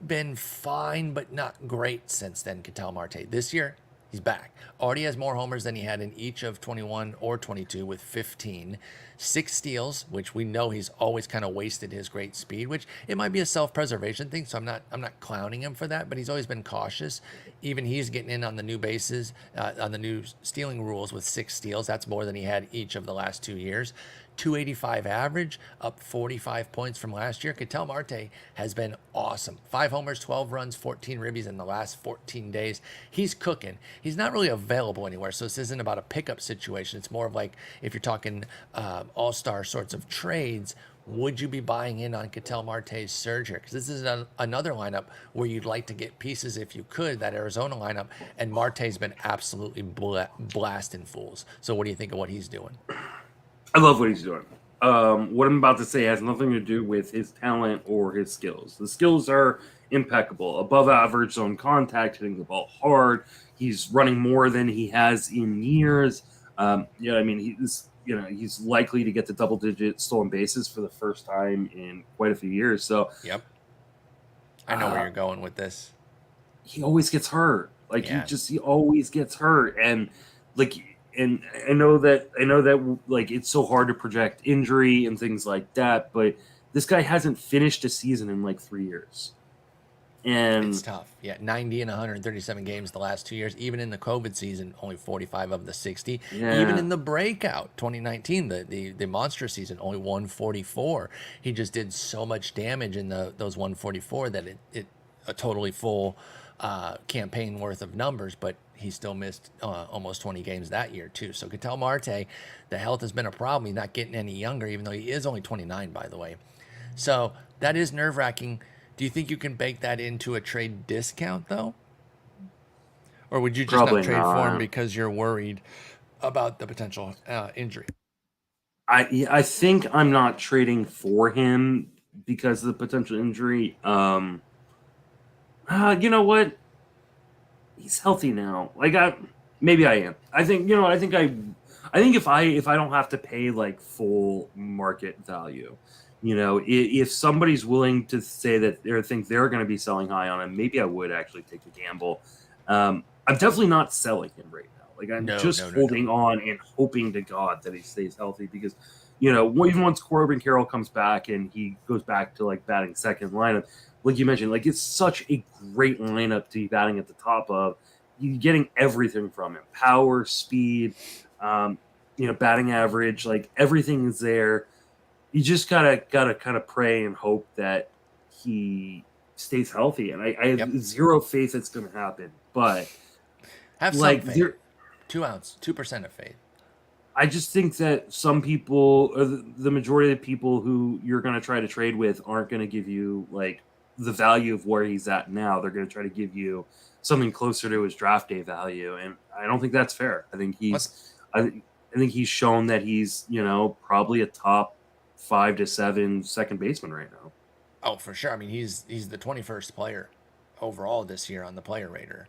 been fine but not great since then, Ketel Marte. This year, he's back. Already has more homers than he had in each of 21 or 22 with 15. 6 steals, which we know he's always kind of wasted his great speed, which it might be a self-preservation thing, so I'm not clowning him for that, but he's always been cautious. Even he's getting in on the new bases, on the new stealing rules with 6 steals. That's more than he had each of the last 2 years. 285 average, up 45 points from last year. Ketel Marte has been awesome. 5 homers, 12 runs, 14 ribbies in the last 14 days. He's cooking. He's not really available anywhere, so this isn't about a pickup situation. It's more of like if you're talking all-star sorts of trades, would you be buying in on Ketel Marte's surge here? Because this is another lineup where you'd like to get pieces if you could, that Arizona lineup, and Marte's been absolutely blasting fools. So what do you think of what he's doing? I love what he's doing. What I'm about to say has nothing to do with his talent or his skills. The skills are impeccable. Above average zone contact, hitting the ball hard. He's running more than he has in years. I mean, he's likely to get to double-digit stolen bases for the first time in quite a few years. So, yep. I know where you're going with this. He always gets hurt. Like he always gets hurt, and like. And I know that like it's so hard to project injury and things like that, but this guy hasn't finished a season in like 3 years. And It's tough. Yeah, 90 and 137 games the last 2 years. Even in the COVID season, only 45 of the 60. Even yeah, in the breakout 2019, the monster season, only 144. He just did so much damage in those 144 that it a totally full campaign worth of numbers, but he still missed almost 20 games that year too. So Ketel Marte, the health has been a problem. He's not getting any younger, even though he is only 29, by the way. So that is nerve wracking. Do you think you can bake that into a trade discount though? Or would you just not probably trade for him not. because you're worried about the potential injury? I think I'm not trading for him because of the potential injury. You know what? He's healthy now. Maybe I am. I think you know. I think if I don't have to pay like full market value, if somebody's willing to say that they think they're going to be selling high on him, maybe I would actually take a gamble. I'm definitely not selling him right now. Like I'm just holding on and hoping to God that he stays healthy because, even once Corbin Carroll comes back and he goes back to like batting second lineup, like you mentioned, like it's such a great lineup to be batting at the top of. You're getting everything from him: power, speed, batting average, like everything is there. You just gotta kind of pray and hope that he stays healthy. And I have zero faith it's gonna happen. But have like some faith. 2% of faith. I just think that some people, or the majority of the people who you're gonna try to trade with, aren't gonna give you like the value of where he's at now. They're gonna try to give you something closer to his draft day value, and I don't think that's fair. I think I think he's shown that he's probably a top 5 to 7 second baseman right now. Oh, for sure. I mean, he's the 21st player overall this year on the player rater.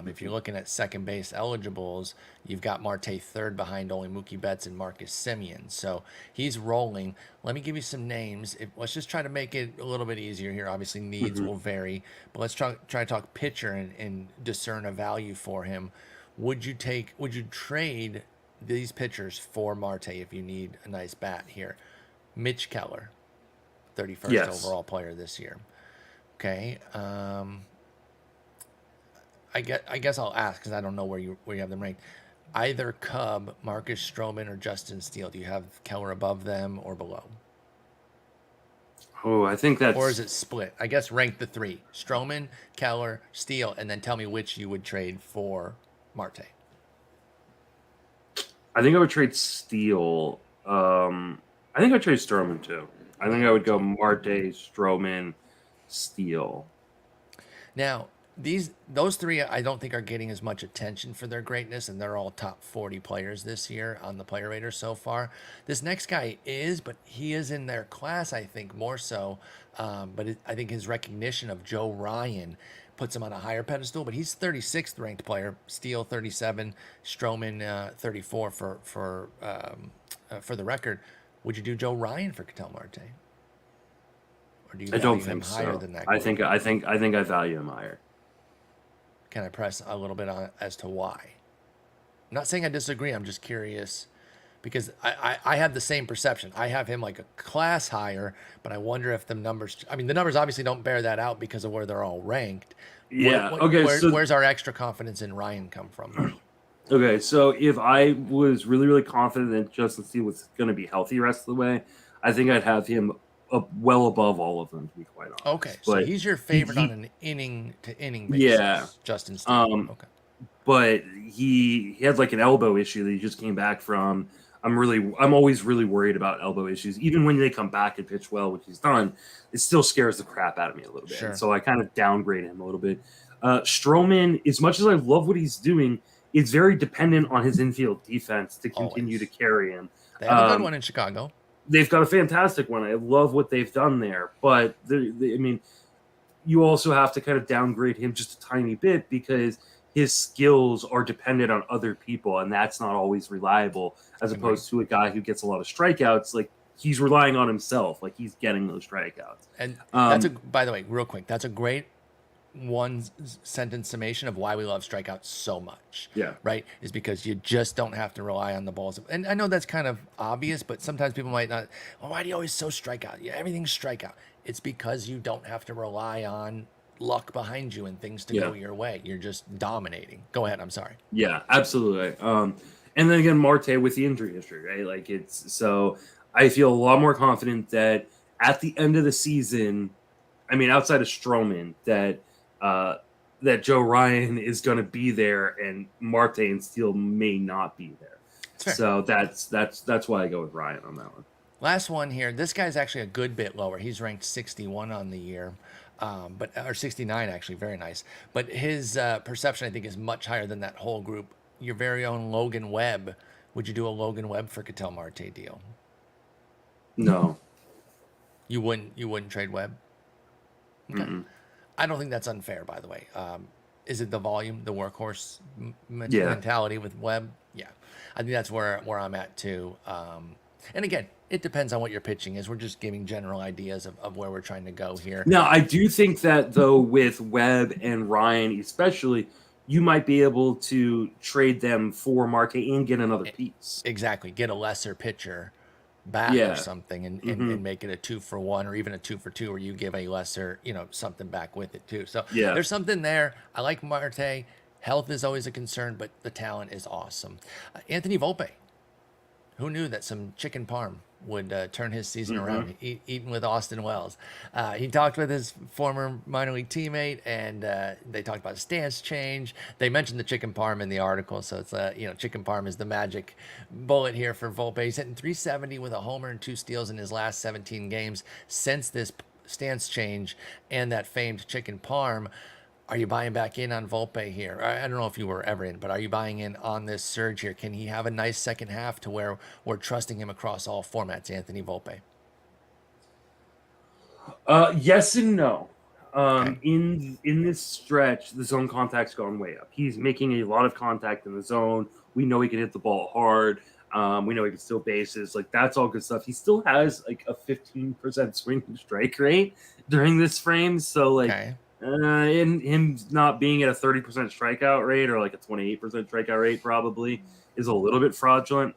If you're looking at second base eligibles, you've got Marte third behind only Mookie Betts and Marcus Semien. So he's rolling. Let me give you some names. Let's just try to make it a little bit easier here. Obviously, needs will vary, but let's try to talk pitcher and discern a value for him. Would you trade these pitchers for Marte if you need a nice bat here? Mitch Keller, 31st overall player this year. Okay. I guess I'll ask because I don't know where you have them ranked. Either Cub, Marcus Stroman, or Justin Steele. Do you have Keller above them or below? Oh, I think that's... Or is it split? I guess rank the three. Stroman, Keller, Steele, and then tell me which you would trade for Marte. I think I would trade Steele. I think I'd trade Stroman too. I think I would go Marte, Stroman, Steele. Now, those three I don't think are getting as much attention for their greatness, and they're all top 40 players this year on the player rater so far. This next guy is, but he is in their class, I think, more so. I think his recognition of Joe Ryan puts him on a higher pedestal, but he's 36th ranked player. Steele 37, Stroman 34 for the record. Would you do Joe Ryan for Ketel Marte? Or do you value him higher than that? I think I value him higher. Can I press a little bit on as to why? I'm not saying I disagree. I'm just curious because I have the same perception. I have him like a class higher, but I wonder if the numbers. I mean, the numbers obviously don't bear that out because of where they're all ranked. Yeah. Where's our extra confidence in Ryan come from? Okay, so if I was really, really confident that Justin Steele was going to be healthy the rest of the way, I think I'd have him well above all of them, to be quite honest. Okay, so he's your favorite on an inning-to-inning basis. Yeah, Justin Steele. Okay, but he had like an elbow issue that he just came back from. I'm always really worried about elbow issues, even when they come back and pitch well, which he's done. It still scares the crap out of me a little bit. Sure. So I kind of downgrade him a little bit. Stroman, as much as I love what he's doing, is very dependent on his infield defense to continue to carry him. They have a good one in Chicago. They've got a fantastic one. I love what they've done there. But, you also have to kind of downgrade him just a tiny bit because his skills are dependent on other people, and that's not always reliable as opposed to a guy who gets a lot of strikeouts. Like, he's relying on himself. Like, he's getting those strikeouts. And by the way, real quick, that's a great one-sentence summation of why we love strikeouts so much. Yeah. Right? Is because you just don't have to rely on the balls. And I know that's kind of obvious, but sometimes people might not, why do you always so strikeout? Yeah, everything's strikeout. It's because you don't have to rely on luck behind you and things to go your way. You're just dominating. Go ahead. I'm sorry. Yeah, absolutely. And then again, Marte with the injury history, right? Like so I feel a lot more confident that at the end of the season, I mean, outside of Stroman, that Joe Ryan is going to be there and Marte and Steele may not be there. So that's why I go with Ryan on that one. Last one here. This guy's actually a good bit lower. He's ranked 61 on the year, or 69 actually. Very nice. But his perception, I think, is much higher than that whole group. Your very own Logan Webb. Would you do a Logan Webb for Ketel Marte deal? No. You wouldn't trade Webb? Okay. Mm-mm. I don't think that's unfair, by the way. Is it the volume, the workhorse mentality with Webb? Yeah. I think that's where I'm at too. And again, it depends on what your pitching is. We're just giving general ideas of where we're trying to go here. Now, I do think that, though, with Webb and Ryan especially, you might be able to trade them for Marte and get another piece. Exactly. Get a lesser pitcher back or something and make it a 2-for-1 or even a 2-for-2 where you give a lesser, something back with it too. So there's something there. I like Marte. Health is always a concern, but the talent is awesome. Anthony Volpe. Who knew that some chicken parm would turn his season around, eating with Austin Wells? He talked with his former minor league teammate, and they talked about a stance change. They mentioned the chicken parm in the article, so it's chicken parm is the magic bullet here for Volpe. He's hitting .370 with a homer and 2 steals in his last 17 games since this stance change and that famed chicken parm. Are you buying back in on Volpe here? I don't know if you were ever in, but are you buying in on this surge here? Can he have a nice second half to where we're trusting him across all formats, Anthony Volpe? Yes and no. In this stretch, the zone contact's gone way up. He's making a lot of contact in the zone. We know he can hit the ball hard. We know he can steal bases. Like, that's all good stuff. He still has like a 15% swing strike rate during this frame. So like, in him not being at a 30% strikeout rate or like a 28% strikeout rate probably is a little bit fraudulent.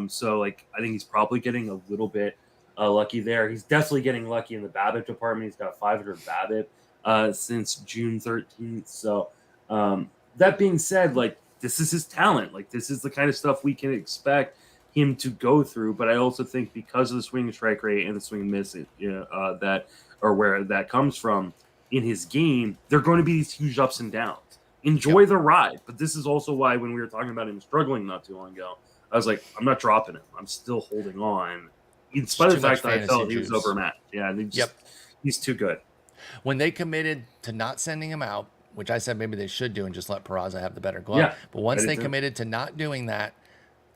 So like, I think he's probably getting a little bit lucky there. He's definitely getting lucky in the BABIP department. He's got 500 BABIP since June 13th. So that being said, like, this is his talent. Like, this is the kind of stuff we can expect him to go through. But I also think because of the swing strike rate and the swing and miss, where that comes from in his game, there are going to be these huge ups and downs. Enjoy the ride. But this is also why when we were talking about him struggling not too long ago, I was like, I'm not dropping him. I'm still holding on. In spite of the fact that I felt he was overmatched. Yeah, he's too good. When they committed to not sending him out, which I said maybe they should do and just let Peraza have the better glove. But once they committed to not doing that,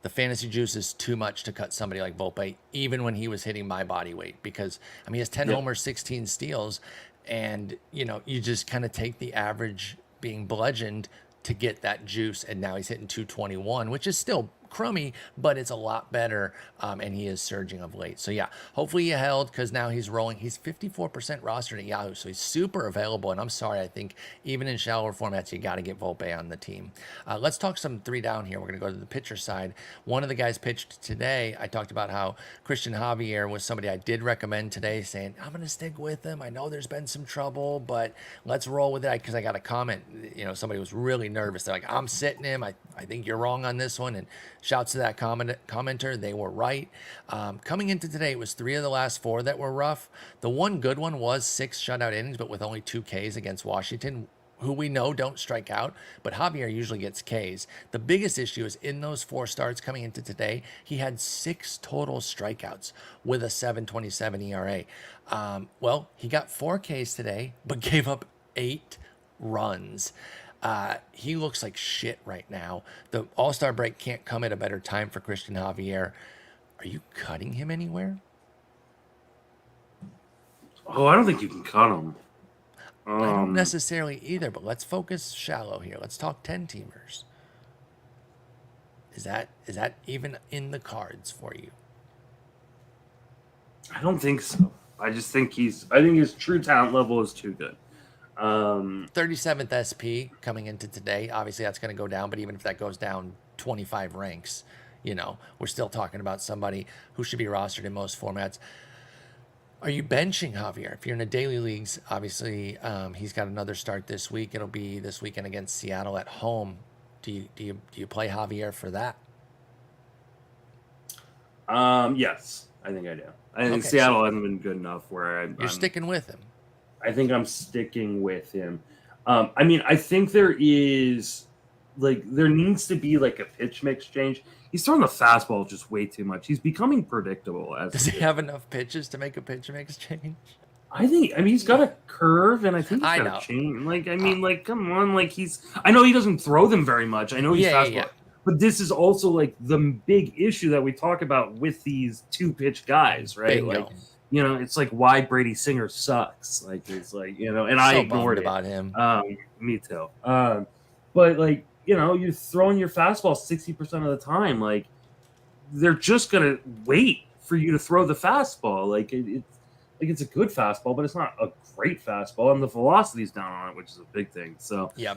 the fantasy juice is too much to cut somebody like Volpe, even when he was hitting my body weight. Because, I mean, he has 10 homers, 16 steals, and, you just kind of take the average being bludgeoned to get that juice, and now he's hitting 221, which is still crummy, but it's a lot better, and he is surging of late. So yeah, hopefully you held, because now he's rolling. He's 54% rostered at Yahoo, so he's super available, and I'm sorry, I think even in shallower formats, you got to get Volpe on the team. Let's talk some 3 down here. We're going to go to the pitcher side. One of the guys pitched today. I talked about how Cristian Javier was somebody I did recommend today, saying, I'm going to stick with him. I know there's been some trouble, but let's roll with it, because I got a comment. Somebody was really nervous. They're like, I'm sitting him. I think you're wrong on this one, and shouts to that commenter. They were right. Coming into today, it was 3 of the last 4 that were rough. The one good one was 6 shutout innings, but with only 2 Ks against Washington, who we know don't strike out, but Javier usually gets Ks. The biggest issue is in those 4 starts coming into today, he had 6 total strikeouts with a 7.27 ERA. Well, he got 4 Ks today, but gave up 8 runs. He looks like shit right now. The All-Star break can't come at a better time for Cristian Javier. Are you cutting him anywhere? Oh, I don't think you can cut him. I don't necessarily either, but let's focus shallow here. Let's talk 10-teamers. Is that even in the cards for you? I don't think so. I think his true talent level is too good. 37th SP coming into today. Obviously, that's going to go down, but even if that goes down 25 ranks, we're still talking about somebody who should be rostered in most formats. Are you benching Javier? If you're in a daily leagues, obviously he's got another start this week. It'll be this weekend against Seattle at home. Do you play Javier for that? Yes, I think I do. I think Seattle hasn't been good enough where you're sticking with him. I think I'm sticking with him. I mean, I think there needs to be like a pitch mix change. He's throwing the fastball just way too much. He's becoming predictable. Does he have enough pitches to make a pitch mix change? I mean, he's got a curve, and I think he's got a change. Like, come on, like I know he doesn't throw them very much. I know he's fastball. Yeah. But this is also like the big issue that we talk about with these 2-pitch guys, right? Bingo. Like, it's like why Brady Singer sucks. Like, it's like, and I ignored it about him. Me too. But like, you're throwing your fastball 60% of the time. Like, they're just gonna wait for you to throw the fastball. Like, it's a good fastball, but it's not a great fastball, and the velocity's down on it, which is a big thing. So, yeah.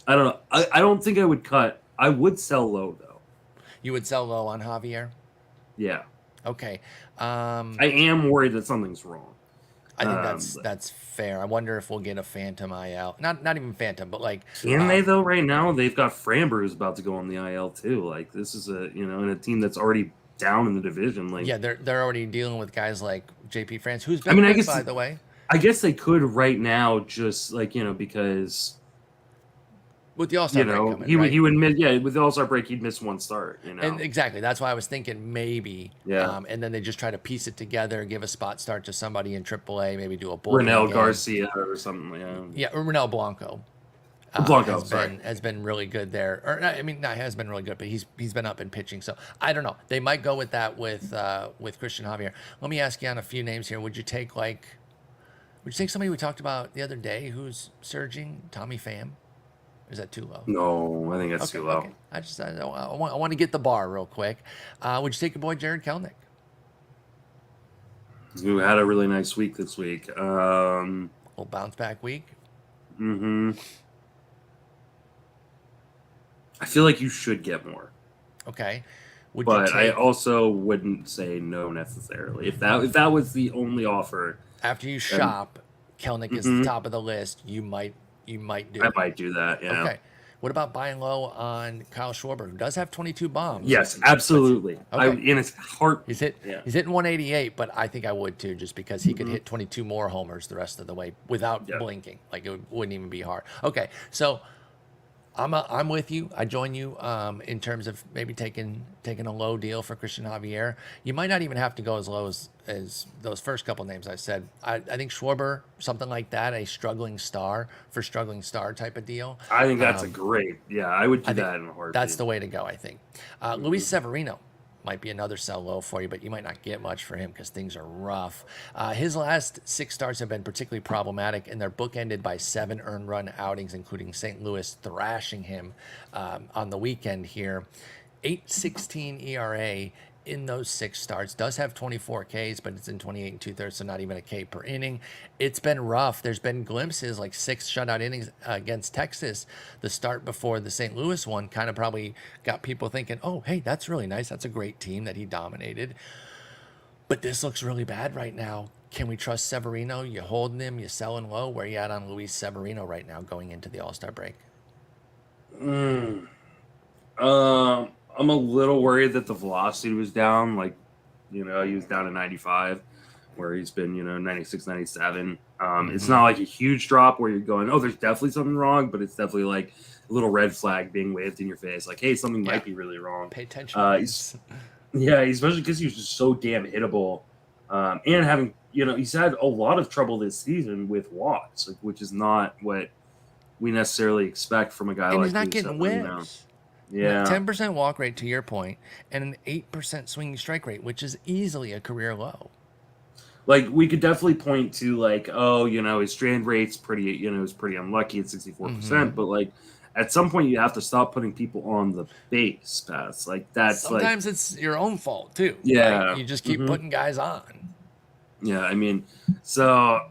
I don't know. I don't think I would cut. I would sell low though. You would sell low on Javier? Yeah. Okay. I am worried that something's wrong. I think that's fair. I wonder if we'll get a phantom IL. Not even phantom, but like can they though? Right now they've got Framber who's about to go on the IL too. Like this is in a team that's already down in the division. Like yeah, they're already dealing with guys like JP France, who's been good, by the way. I guess they could right now just like because. With the All-Star break coming, he would miss. Yeah, with the All-Star break, he'd miss one start. And exactly, that's why I was thinking maybe. Yeah. And then they just try to piece it together, give a spot start to somebody in AAA, maybe do a bullpen Ronel game. Garcia or something. Yeah. Yeah, Ronel Blanco. Has been really good there. Or I mean, not has been really good, but he's been up in pitching. So I don't know. They might go with that with Cristian Javier. Let me ask you on a few names here. Would you take somebody we talked about the other day who's surging, Tommy Pham? Or is that too low? No, I think that's too low. Okay. I want to get the bar real quick. Would you take your boy Jared Kelenic? Who had a really nice week this week. Little bounce back week. Mm-hmm. I feel like you should get more. Okay. I also wouldn't say no necessarily. If that was the only offer. After you shop, Kelenic is the top of the list. You might do. I might do that. Yeah. Okay. What about buying low on Kyle Schwarber, who does have 22 bombs? Yes, absolutely. Okay. In his heart, he's hitting 188, but I think I would too, just because he could hit 22 more homers the rest of the way without blinking. Like it wouldn't even be hard. Okay, so I'm with you. I join you in terms of maybe taking a low deal for Cristian Javier. You might not even have to go as low as those first couple names I said. I think Schwarber, something like that, a struggling star type of deal. I think that's a great. Yeah, I would do that in a heartbeat. That's the way to go, I think. Luis Severino might be another sell low for you, but you might not get much for him because things are rough. His last 6 starts have been particularly problematic, and they're bookended by 7 earned run outings, including St. Louis thrashing him on the weekend here. 8.16 ERA in those 6 starts. Does have 24 Ks, but it's in 28 2/3, so not even a K per inning. It's been rough. There's been glimpses, like 6 shutout innings against Texas. The start before the St. Louis one kind of probably got people thinking, oh, hey, that's really nice. That's a great team that he dominated. But this looks really bad right now. Can we trust Severino? You holding him? You selling low? Where you at on Luis Severino right now going into the All-Star break? I'm a little worried that the velocity was down. Like, he was down to 95, where he's been, 96, 97. It's not like a huge drop where you're going, oh, there's definitely something wrong, but it's definitely like a little red flag being waved in your face. Like, hey, something might be really wrong. Pay attention. Especially because he was just so damn hittable. And having, he's had a lot of trouble this season with walks, which is not what we necessarily expect from a guy like he's not getting whiffs. Yeah, 10% walk rate to your point, and an 8% swinging strike rate, which is easily a career low. Like we could definitely point to like, oh, his strand rate's pretty, is pretty unlucky at 64%. But like at some point you have to stop putting people on the base pass. Like that's sometimes it's your own fault too. Yeah, right? You just keep putting guys on. Yeah, I mean, so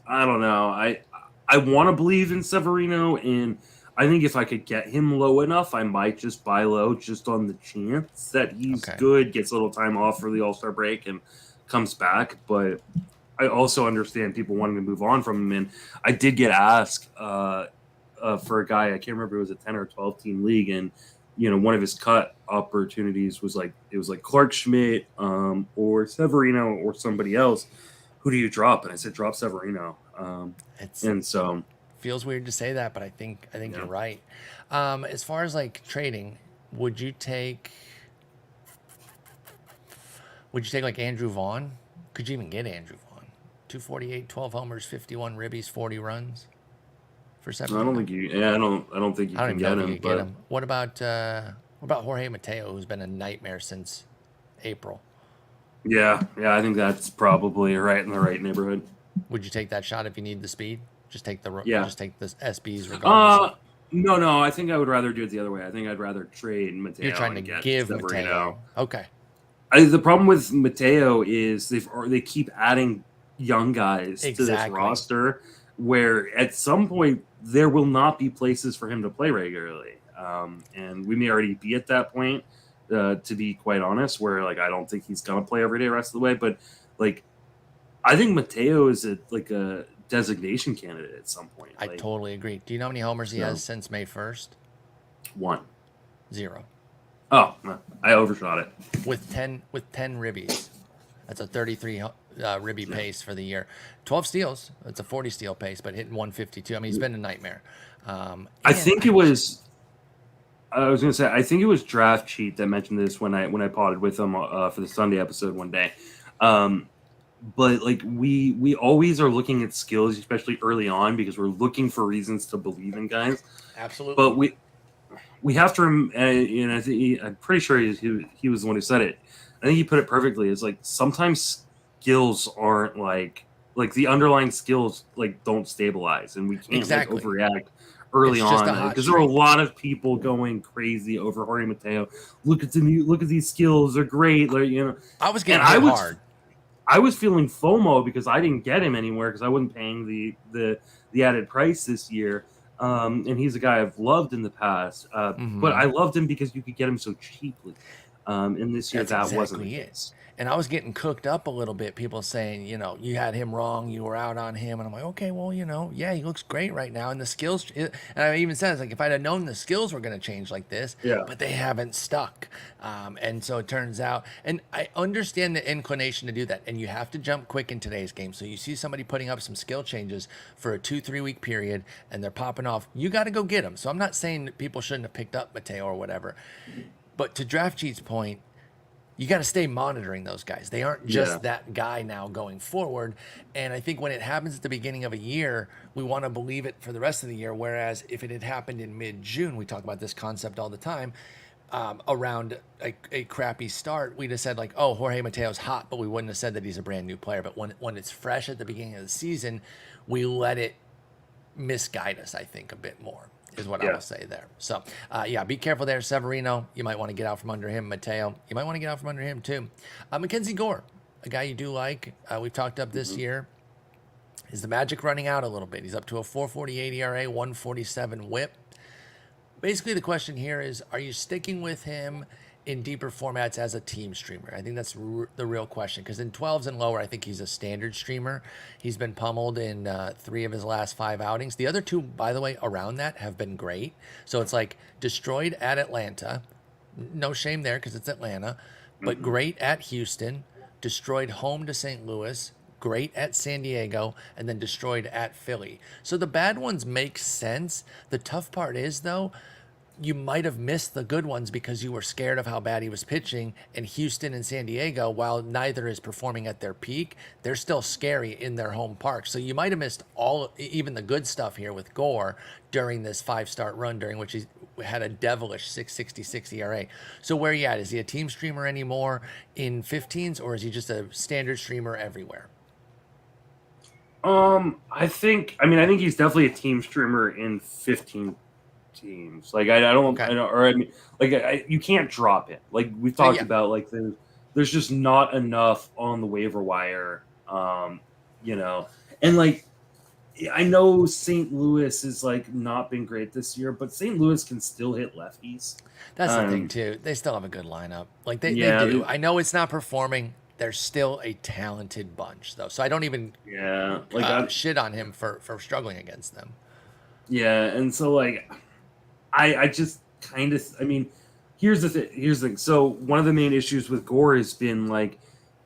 I don't know. I want to believe in Severino, and I think if I could get him low enough, I might just buy low just on the chance that he's good, gets a little time off for the All-Star break, and comes back. But I also understand people wanting to move on from him. And I did get asked for a guy, I can't remember if it was a 10 or 12 team league, and one of his cut opportunities was like Clark Schmidt or Severino or somebody else. Who do you drop? And I said drop Severino. And so feels weird to say that, but I think you're right. As far as like trading, would you take like Andrew Vaughn? Could you even get Andrew Vaughn? 248, 12 homers, 51 ribbies, 40 runs for 7. I don't think you. Yeah, I don't think you can get him. Get him. What about Jorge Mateo, who's been a nightmare since April? Yeah, I think that's probably right in the right neighborhood. Would you take that shot if you need the speed? Just take the SBs regardless. No. I think I would rather do it the other way. I think I'd rather trade Mateo. You're trying to give Mateo. Okay. The problem with Mateo is they keep adding young guys to this roster, where at some point there will not be places for him to play regularly, and we may already be at that point. To be quite honest, where like I don't think he's gonna play every day the rest of the way, but like I think Mateo is a designation candidate at some point. I totally agree. Do you know how many homers he has since May 1st? 1. 0. Oh, I overshot it. With 10 ribbies. That's a 33 ribby pace for the year. 12 steals. That's a 40 steal pace, but hitting 152. I mean, he's been a nightmare. I think it was Draft Cheat that mentioned this when I potted with him for the Sunday episode one day. But like we always are looking at skills, especially early on, because we're looking for reasons to believe in guys. Absolutely. But we have to, and I think I'm pretty sure he was the one who said it. I think he put it perfectly. It's like sometimes skills aren't like the underlying skills like don't stabilize, and we can't overreact early on because there are a lot of people going crazy over Jorge Mateo. Look at these skills; they're great. I was getting hard. I was feeling FOMO because I didn't get him anywhere because I wasn't paying the added price this year. And he's a guy I've loved in the past, but I loved him because you could get him so cheaply. And this year wasn't the case. And I was getting cooked up a little bit. People saying, you had him wrong. You were out on him. And I'm like, okay, well, yeah, he looks great right now. And the skills, and I even said, it's like, if I'd have known the skills were going to change like this, but they haven't stuck. And so it turns out, and I understand the inclination to do that. And you have to jump quick in today's game. So you see somebody putting up some skill changes for a 2-3 week period and they're popping off. You got to go get them. So I'm not saying that people shouldn't have picked up Mateo or whatever. But to Draft Cheat's point, you got to stay monitoring those guys. They aren't just that guy now going forward. And I think when it happens at the beginning of a year, we want to believe it for the rest of the year. Whereas if it had happened in mid-June, we talk about this concept all the time, around a crappy start, we'd have said like, oh, Jorge Mateo's hot, but we wouldn't have said that he's a brand new player. But when it's fresh at the beginning of the season, we let it misguide us, I think, a bit more. Is what I will say there. So, be careful there. Severino, you might want to get out from under him. Mateo, you might want to get out from under him too. MacKenzie Gore, a guy you do like. We've talked up this year. Is the magic running out a little bit? He's up to a 4.48 ERA, 1.47 WHIP. Basically, the question here is, are you sticking with him in deeper formats as a team streamer? I think that's the real question, because in 12s and lower, I think he's a standard streamer. He's been pummeled in 3 of his last 5 outings. The other 2, by the way, around that have been great. So it's like destroyed at Atlanta. No shame there because it's Atlanta. But great at Houston. Destroyed home to St. Louis. Great at San Diego. And then destroyed at Philly. So the bad ones make sense. The tough part is, though, you might have missed the good ones because you were scared of how bad he was pitching. And Houston and San Diego, while neither is performing at their peak, they're still scary in their home park. So you might have missed even the good stuff here with Gore during this 5-start run, during which he had a devilish 6.66 ERA. So where are you at? Is he a team streamer anymore in 15s, or is he just a standard streamer everywhere? I think he's definitely a team streamer in 15 teams. Like you can't drop it. Like we've talked about, like there's just not enough on the waiver wire, and like I know St. Louis has like not been great this year, but St. Louis can still hit lefties. That's the thing too. They still have a good lineup. Like they Yeah, do. I know it's not performing. They're still a talented bunch though. So I don't even shit on him for struggling against them. Yeah, and so like I just kind of, I mean, here's the thing. So one of the main issues with Gore has been like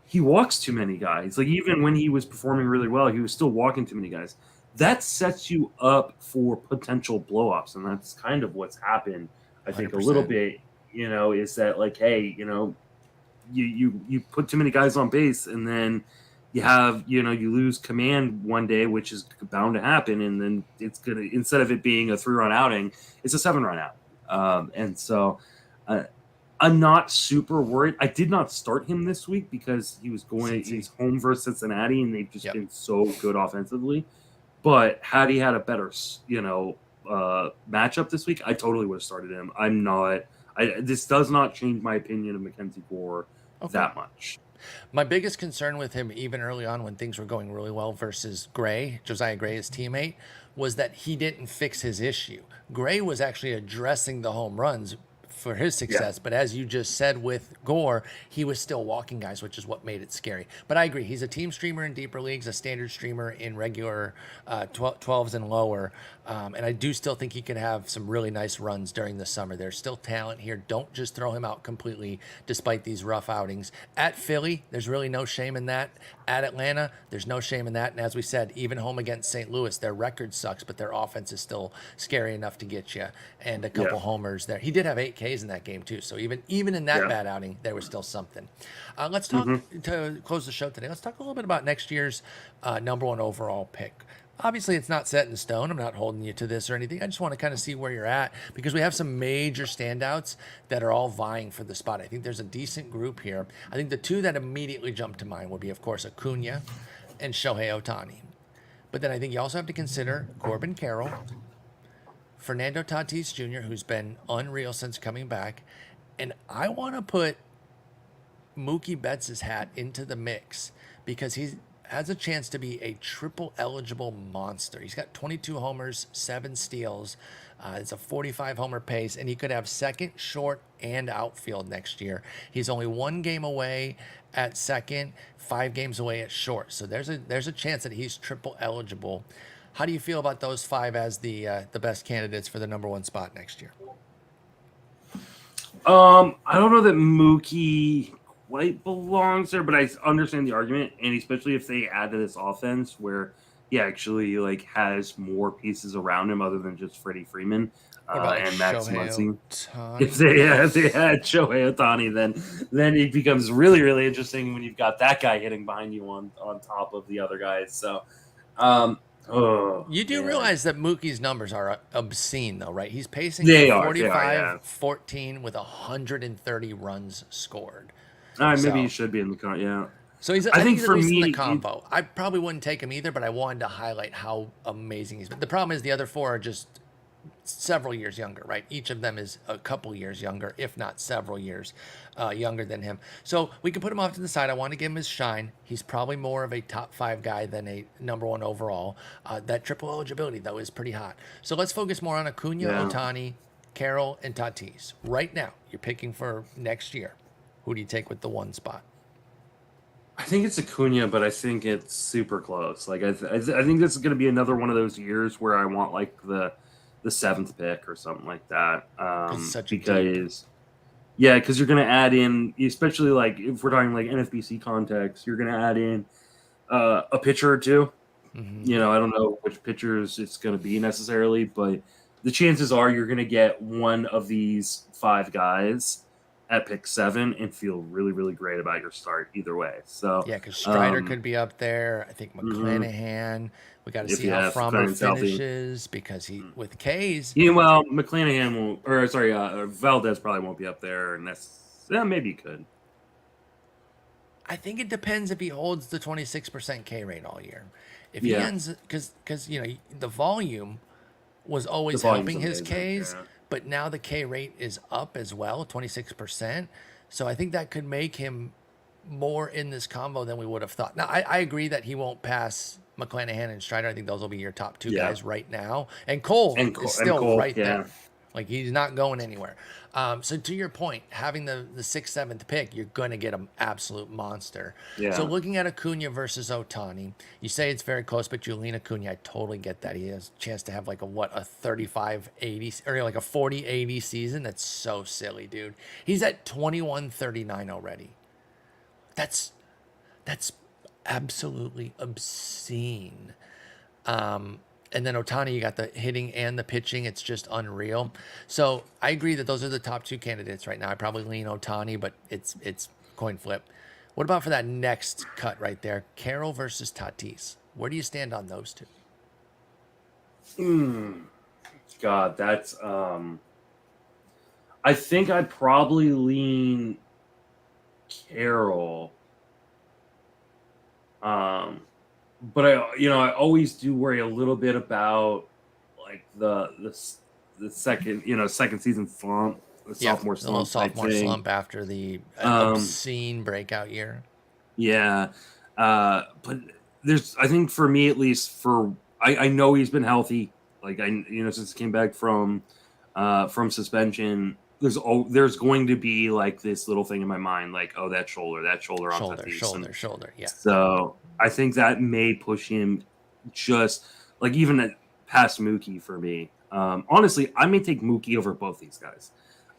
he walks too many guys. Like even when he was performing really well, he was still walking too many guys. That sets you up for potential blow-ups, and that's kind of what's happened. I think 100%. a little bit, is that like, hey, you put too many guys on base, and then you have, you lose command one day, which is bound to happen, and then it's gonna, instead of it being a 3-run outing, it's a 7-run out. And so I'm not super worried. I did not start him this week because he's home versus Cincinnati, and they've just been so good offensively. But had he had a better, matchup this week, I totally would have started him. This does not change my opinion of MacKenzie Gore that much. My biggest concern with him, even early on when things were going really well versus Josiah Gray, his teammate, was that he didn't fix his issue. Gray was actually addressing the home runs for his success, but as you just said with Gore, he was still walking guys, which is what made it scary. But I agree, he's a team streamer in deeper leagues, a standard streamer in regular 12s and lower, and I do still think he could have some really nice runs during the summer. There's still talent here. Don't just throw him out completely despite these rough outings. At Philly, there's really no shame in that. At Atlanta, there's no shame in that. And as we said, even home against St. Louis, their record sucks, but their offense is still scary enough to get you. And a couple homers there. He did have 8 Ks in that game too. So even in that bad outing, there was still something. Let's talk to close the show today. Let's talk a little bit about next year's number 1 overall pick. Obviously, it's not set in stone. I'm not holding you to this or anything. I just want to kind of see where you're at because we have some major standouts that are all vying for the spot. I think there's a decent group here. I think the 2 that immediately jump to mind would be, of course, Acuña and Shohei Ohtani. But then I think you also have to consider Corbin Carroll, Fernando Tatis Jr., who's been unreal since coming back. And I want to put Mookie Betts' hat into the mix because he has a chance to be a triple eligible monster. He's got 22 homers, 7 steals. It's a 45 homer pace, and he could have second, short, and outfield next year. He's only 1 game away at second, 5 games away at short. So there's a chance that he's triple eligible. How do you feel about those 5 as the best candidates for the number 1 spot next year? I don't know that Mookie quite belongs there, but I understand the argument, and especially if they add to this offense where he actually like has more pieces around him other than just Freddie Freeman and Max Muncy. If they had Shohei Ohtani, then it becomes really, really interesting when you've got that guy hitting behind you on top of the other guys. So you do realize that Mookie's numbers are obscene, though, right? He's pacing 45-14 with 130 runs scored. Maybe he should be in the So I think for me, in the combo. I probably wouldn't take him either, but I wanted to highlight how amazing he's been. The problem is the other 4 are just several years younger, right? Each of them is a couple years younger, if not several years younger than him. So we can put him off to the side. I want to give him his shine. He's probably more of a top 5 guy than a number 1 overall. That triple eligibility, though, is pretty hot. So let's focus more on Acuña, Ohtani, Carroll, and Tatis. Right now, you're picking for next year. Who do you take with the 1 spot? I think it's Acuña, but I think it's super close. Like I think this is going to be another one of those years where I want like the 7th pick or something like that. Because you're going to add in, especially like if we're talking like NFBC context, you're going to add in a pitcher or 2. I don't know which pitchers it's going to be necessarily, but the chances are you're going to get one of these 5 guys at pick 7 and feel really, really great about your start either way. So because Strider could be up there. I think McClanahan. We got to see how Frommer finishes because he with K's. McClanahan won't, or sorry, Valdez probably won't be up there, and maybe he could. I think it depends if he holds the 26% K rate all year. If he ends, because the volume was always helping his Ks. Yeah. But now the K rate is up as well, 26%. So I think that could make him more in this combo than we would have thought. Now, I agree that he won't pass McClanahan and Strider. I think those will be your top two guys right now. And Cole is still Cole, right there. Like, he's not going anywhere. So to your point, having the 6th, 7th pick, you're going to get an absolute monster. Yeah. So looking at Acuña versus Ohtani, you say it's very close, but you lean Acuña. I totally get that. He has a chance to have like a 35-80 or like a 40-80 season. That's so silly, dude. He's at 21-39 already. That's absolutely obscene. And then Ohtani, you got the hitting and the pitching. It's just unreal. So I agree that those are the top two candidates right now. I probably lean Ohtani, but it's coin flip. What about for that next cut right there? Carroll versus Tatis. Where do you stand on those two? God, that's I think I'd probably lean Carroll. But I always do worry a little bit about like the second season slump, the sophomore slump, a little sophomore slump after the obscene breakout year. Yeah, but I think for me at least, I know he's been healthy. Like since he came back from suspension, there's going to be like this little thing in my mind, like, oh, that shoulder on Tatis. Shoulder, yeah. So I think that may push him just like even past Mookie for me. Honestly, I may take Mookie over both these guys.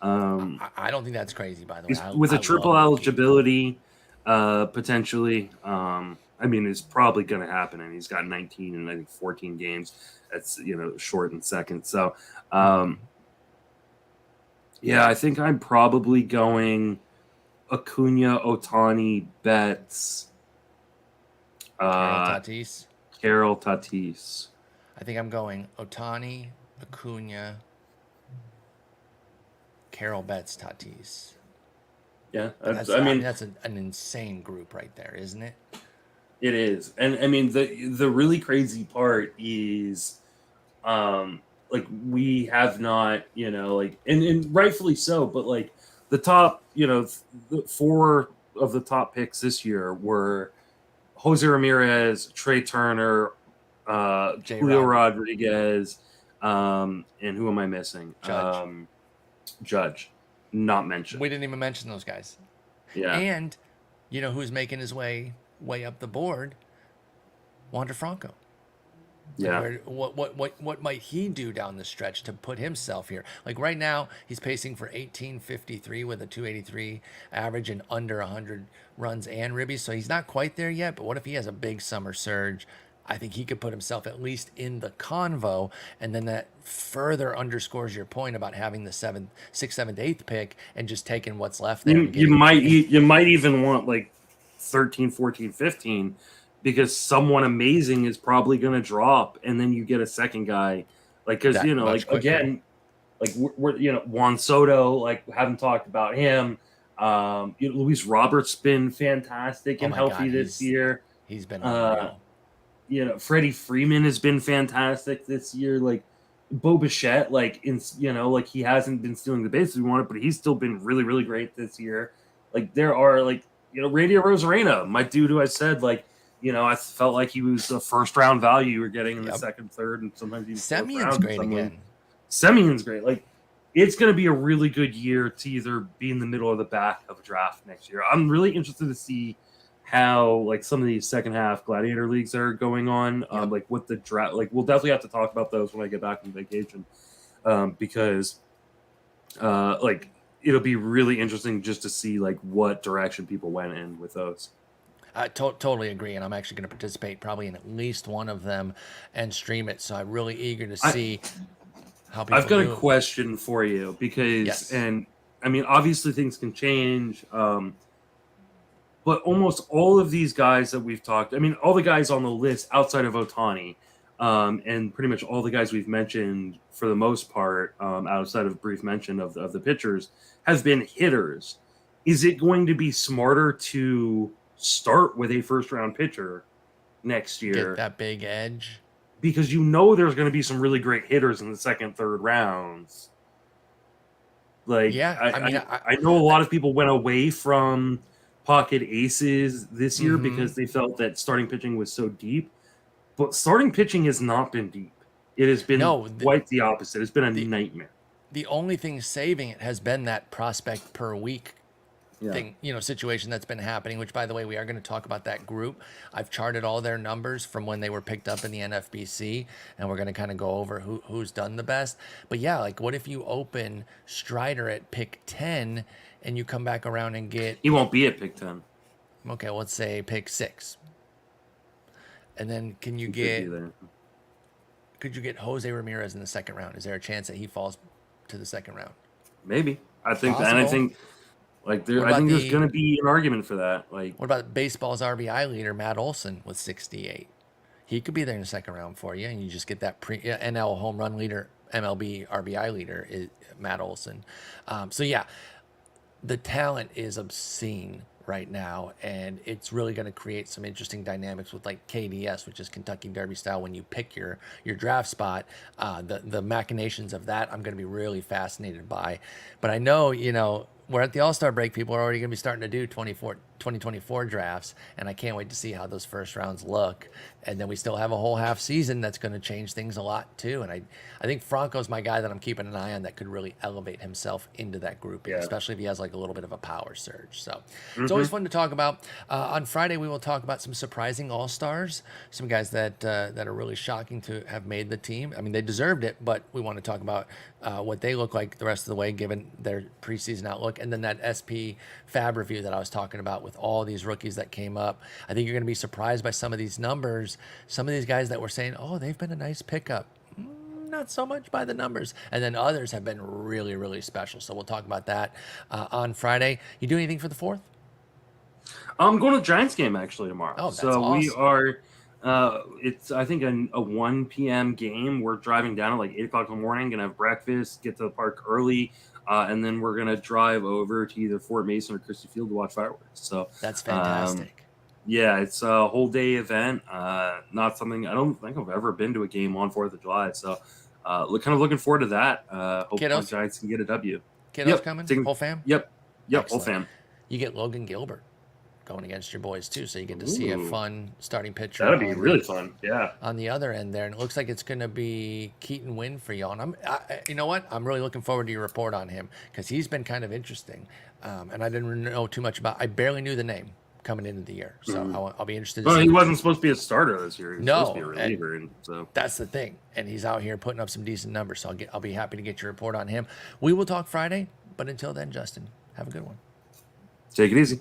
I don't think that's crazy, by the way. With a triple eligibility, potentially. I mean, it's probably going to happen, and he's got 19 and I think 14 games. That's short and second. So, yeah, I think I'm probably going Acuña, Ohtani, Betts, Carroll, Tatis. I think I'm going Ohtani, Acuña, Carroll, Betts, Tatis. Yeah, that's an insane group right there, isn't it? It is, and I mean the really crazy part is, like we have not, and rightfully so, but like the top, the 4 of the top picks this year were Jose Ramirez, Trey Turner, Julio Rodriguez, and who am I missing? Judge, not mentioned. We didn't even mention those guys. Yeah, and who's making his way up the board? Wander Franco. Yeah. What might he do down the stretch to put himself here? Like right now, he's pacing for 1853 with a 283 average and under 100 runs and ribbies. So he's not quite there yet. But what if he has a big summer surge? I think he could put himself at least in the convo, and then that further underscores your point about having the 6th, 7th, 8th pick and just taking what's left there. You might even want like 13, 14, 15. Because someone amazing is probably going to drop, and then you get a second guy, like because like quicker. Again, like we're Juan Soto, like haven't talked about him. Luis Roberts been fantastic and healthy this year. He's been Freddie Freeman has been fantastic this year. Like Bo Bichette, like like he hasn't been stealing the bases we wanted, but he's still been really, really great this year. Like there are like Randy Arozarena, my dude, who I said like. I felt like he was a first-round value you were getting in the second, third, and sometimes even Semion's great again. Semion's great. Like, it's going to be a really good year to either be in the middle or the back of a draft next year. I'm really interested to see how, like, some of these second-half gladiator leagues are going on. Like, what the draft... Like, we'll definitely have to talk about those when I get back from vacation. Because, like, it'll be really interesting just to see, like, what direction people went in with those. I totally agree, and I'm actually going to participate probably in at least one of them and stream it. So I'm really eager to see how people. I've got a question for you because, and I mean, obviously things can change, but almost all of these guys that we've talked, I mean, all the guys on the list outside of Ohtani, and pretty much all the guys we've mentioned for the most part, outside of brief mention of the pitchers, have been hitters. Is it going to be smarter to start with a first-round pitcher next year? Get that big edge. Because there's going to be some really great hitters in the second, third rounds. Like, I know a lot of people went away from pocket aces this year because they felt that starting pitching was so deep. But starting pitching has not been deep. It has been quite the opposite. It's been a nightmare. The only thing saving it has been that prospect per week thing, situation that's been happening, which, by the way, we are going to talk about that group. I've charted all their numbers from when they were picked up in the NFBC, and we're going to kind of go over who's done the best. But yeah, like, what if you open Strider at pick 10 and you come back around and get... He won't be at pick 10. Okay, let's say pick 6. And then could you get Jose Ramirez in the second round? Is there a chance that he falls to the second round? Maybe. I think there's going to be an argument for that. Like, what about baseball's RBI leader, Matt Olson, with 68? He could be there in the second round for you, and you just get that NL home run leader, MLB RBI leader, is Matt Olson. So yeah, the talent is obscene right now, and it's really going to create some interesting dynamics with like KDS, which is Kentucky Derby style. When you pick your draft spot, the machinations of that, I'm going to be really fascinated by. But I know, we're at the All-Star break. People are already going to be starting to do 2024 drafts, and I can't wait to see how those first rounds look. And then we still have a whole half season that's going to change things a lot too. And I think Franco's my guy that I'm keeping an eye on that could really elevate himself into that group, especially if he has like a little bit of a power surge. So it's always fun to talk about. On Friday, we will talk about some surprising All-Stars, some guys that are really shocking to have made the team. I mean, they deserved it, but we want to talk about what they look like the rest of the way, given their preseason outlook. And then that SP Fab review that I was talking about with all these rookies that came up. I think you're going to be surprised by some of these numbers. Some of these guys that were saying, oh, they've been a nice pickup. Not so much by the numbers. And then others have been really, really special. So we'll talk about that on Friday. You do anything for the 4th? I'm going to the Giants game actually tomorrow. Oh, that's awesome. We are... it's, I think, a 1 p.m. game. We're driving down at like 8 o'clock in the morning, going to have breakfast, get to the park early, and then we're going to drive over to either Fort Mason or Christie Field to watch fireworks. So that's fantastic. Yeah, it's a whole day event. Not something I don't think I've ever been to a game on 4th of July. So kind of looking forward to that. Hope the Giants can get a W. Kiddos coming? Whole fam? Yep. Excellent. Whole fam. You get Logan Gilbert going against your boys too, so you get to see a fun starting pitcher. That'd be really fun, yeah. On the other end there, and it looks like it's going to be Keaton Wynn for y'all. And you know what? I'm really looking forward to your report on him because he's been kind of interesting, and I didn't know too much about. I barely knew the name coming into the year, so I'll be interested. Well, he wasn't supposed to be a starter this year. He was supposed to be a reliever, and so that's the thing. And he's out here putting up some decent numbers. So I'll be happy to get your report on him. We will talk Friday, but until then, Justin, have a good one. Take it easy.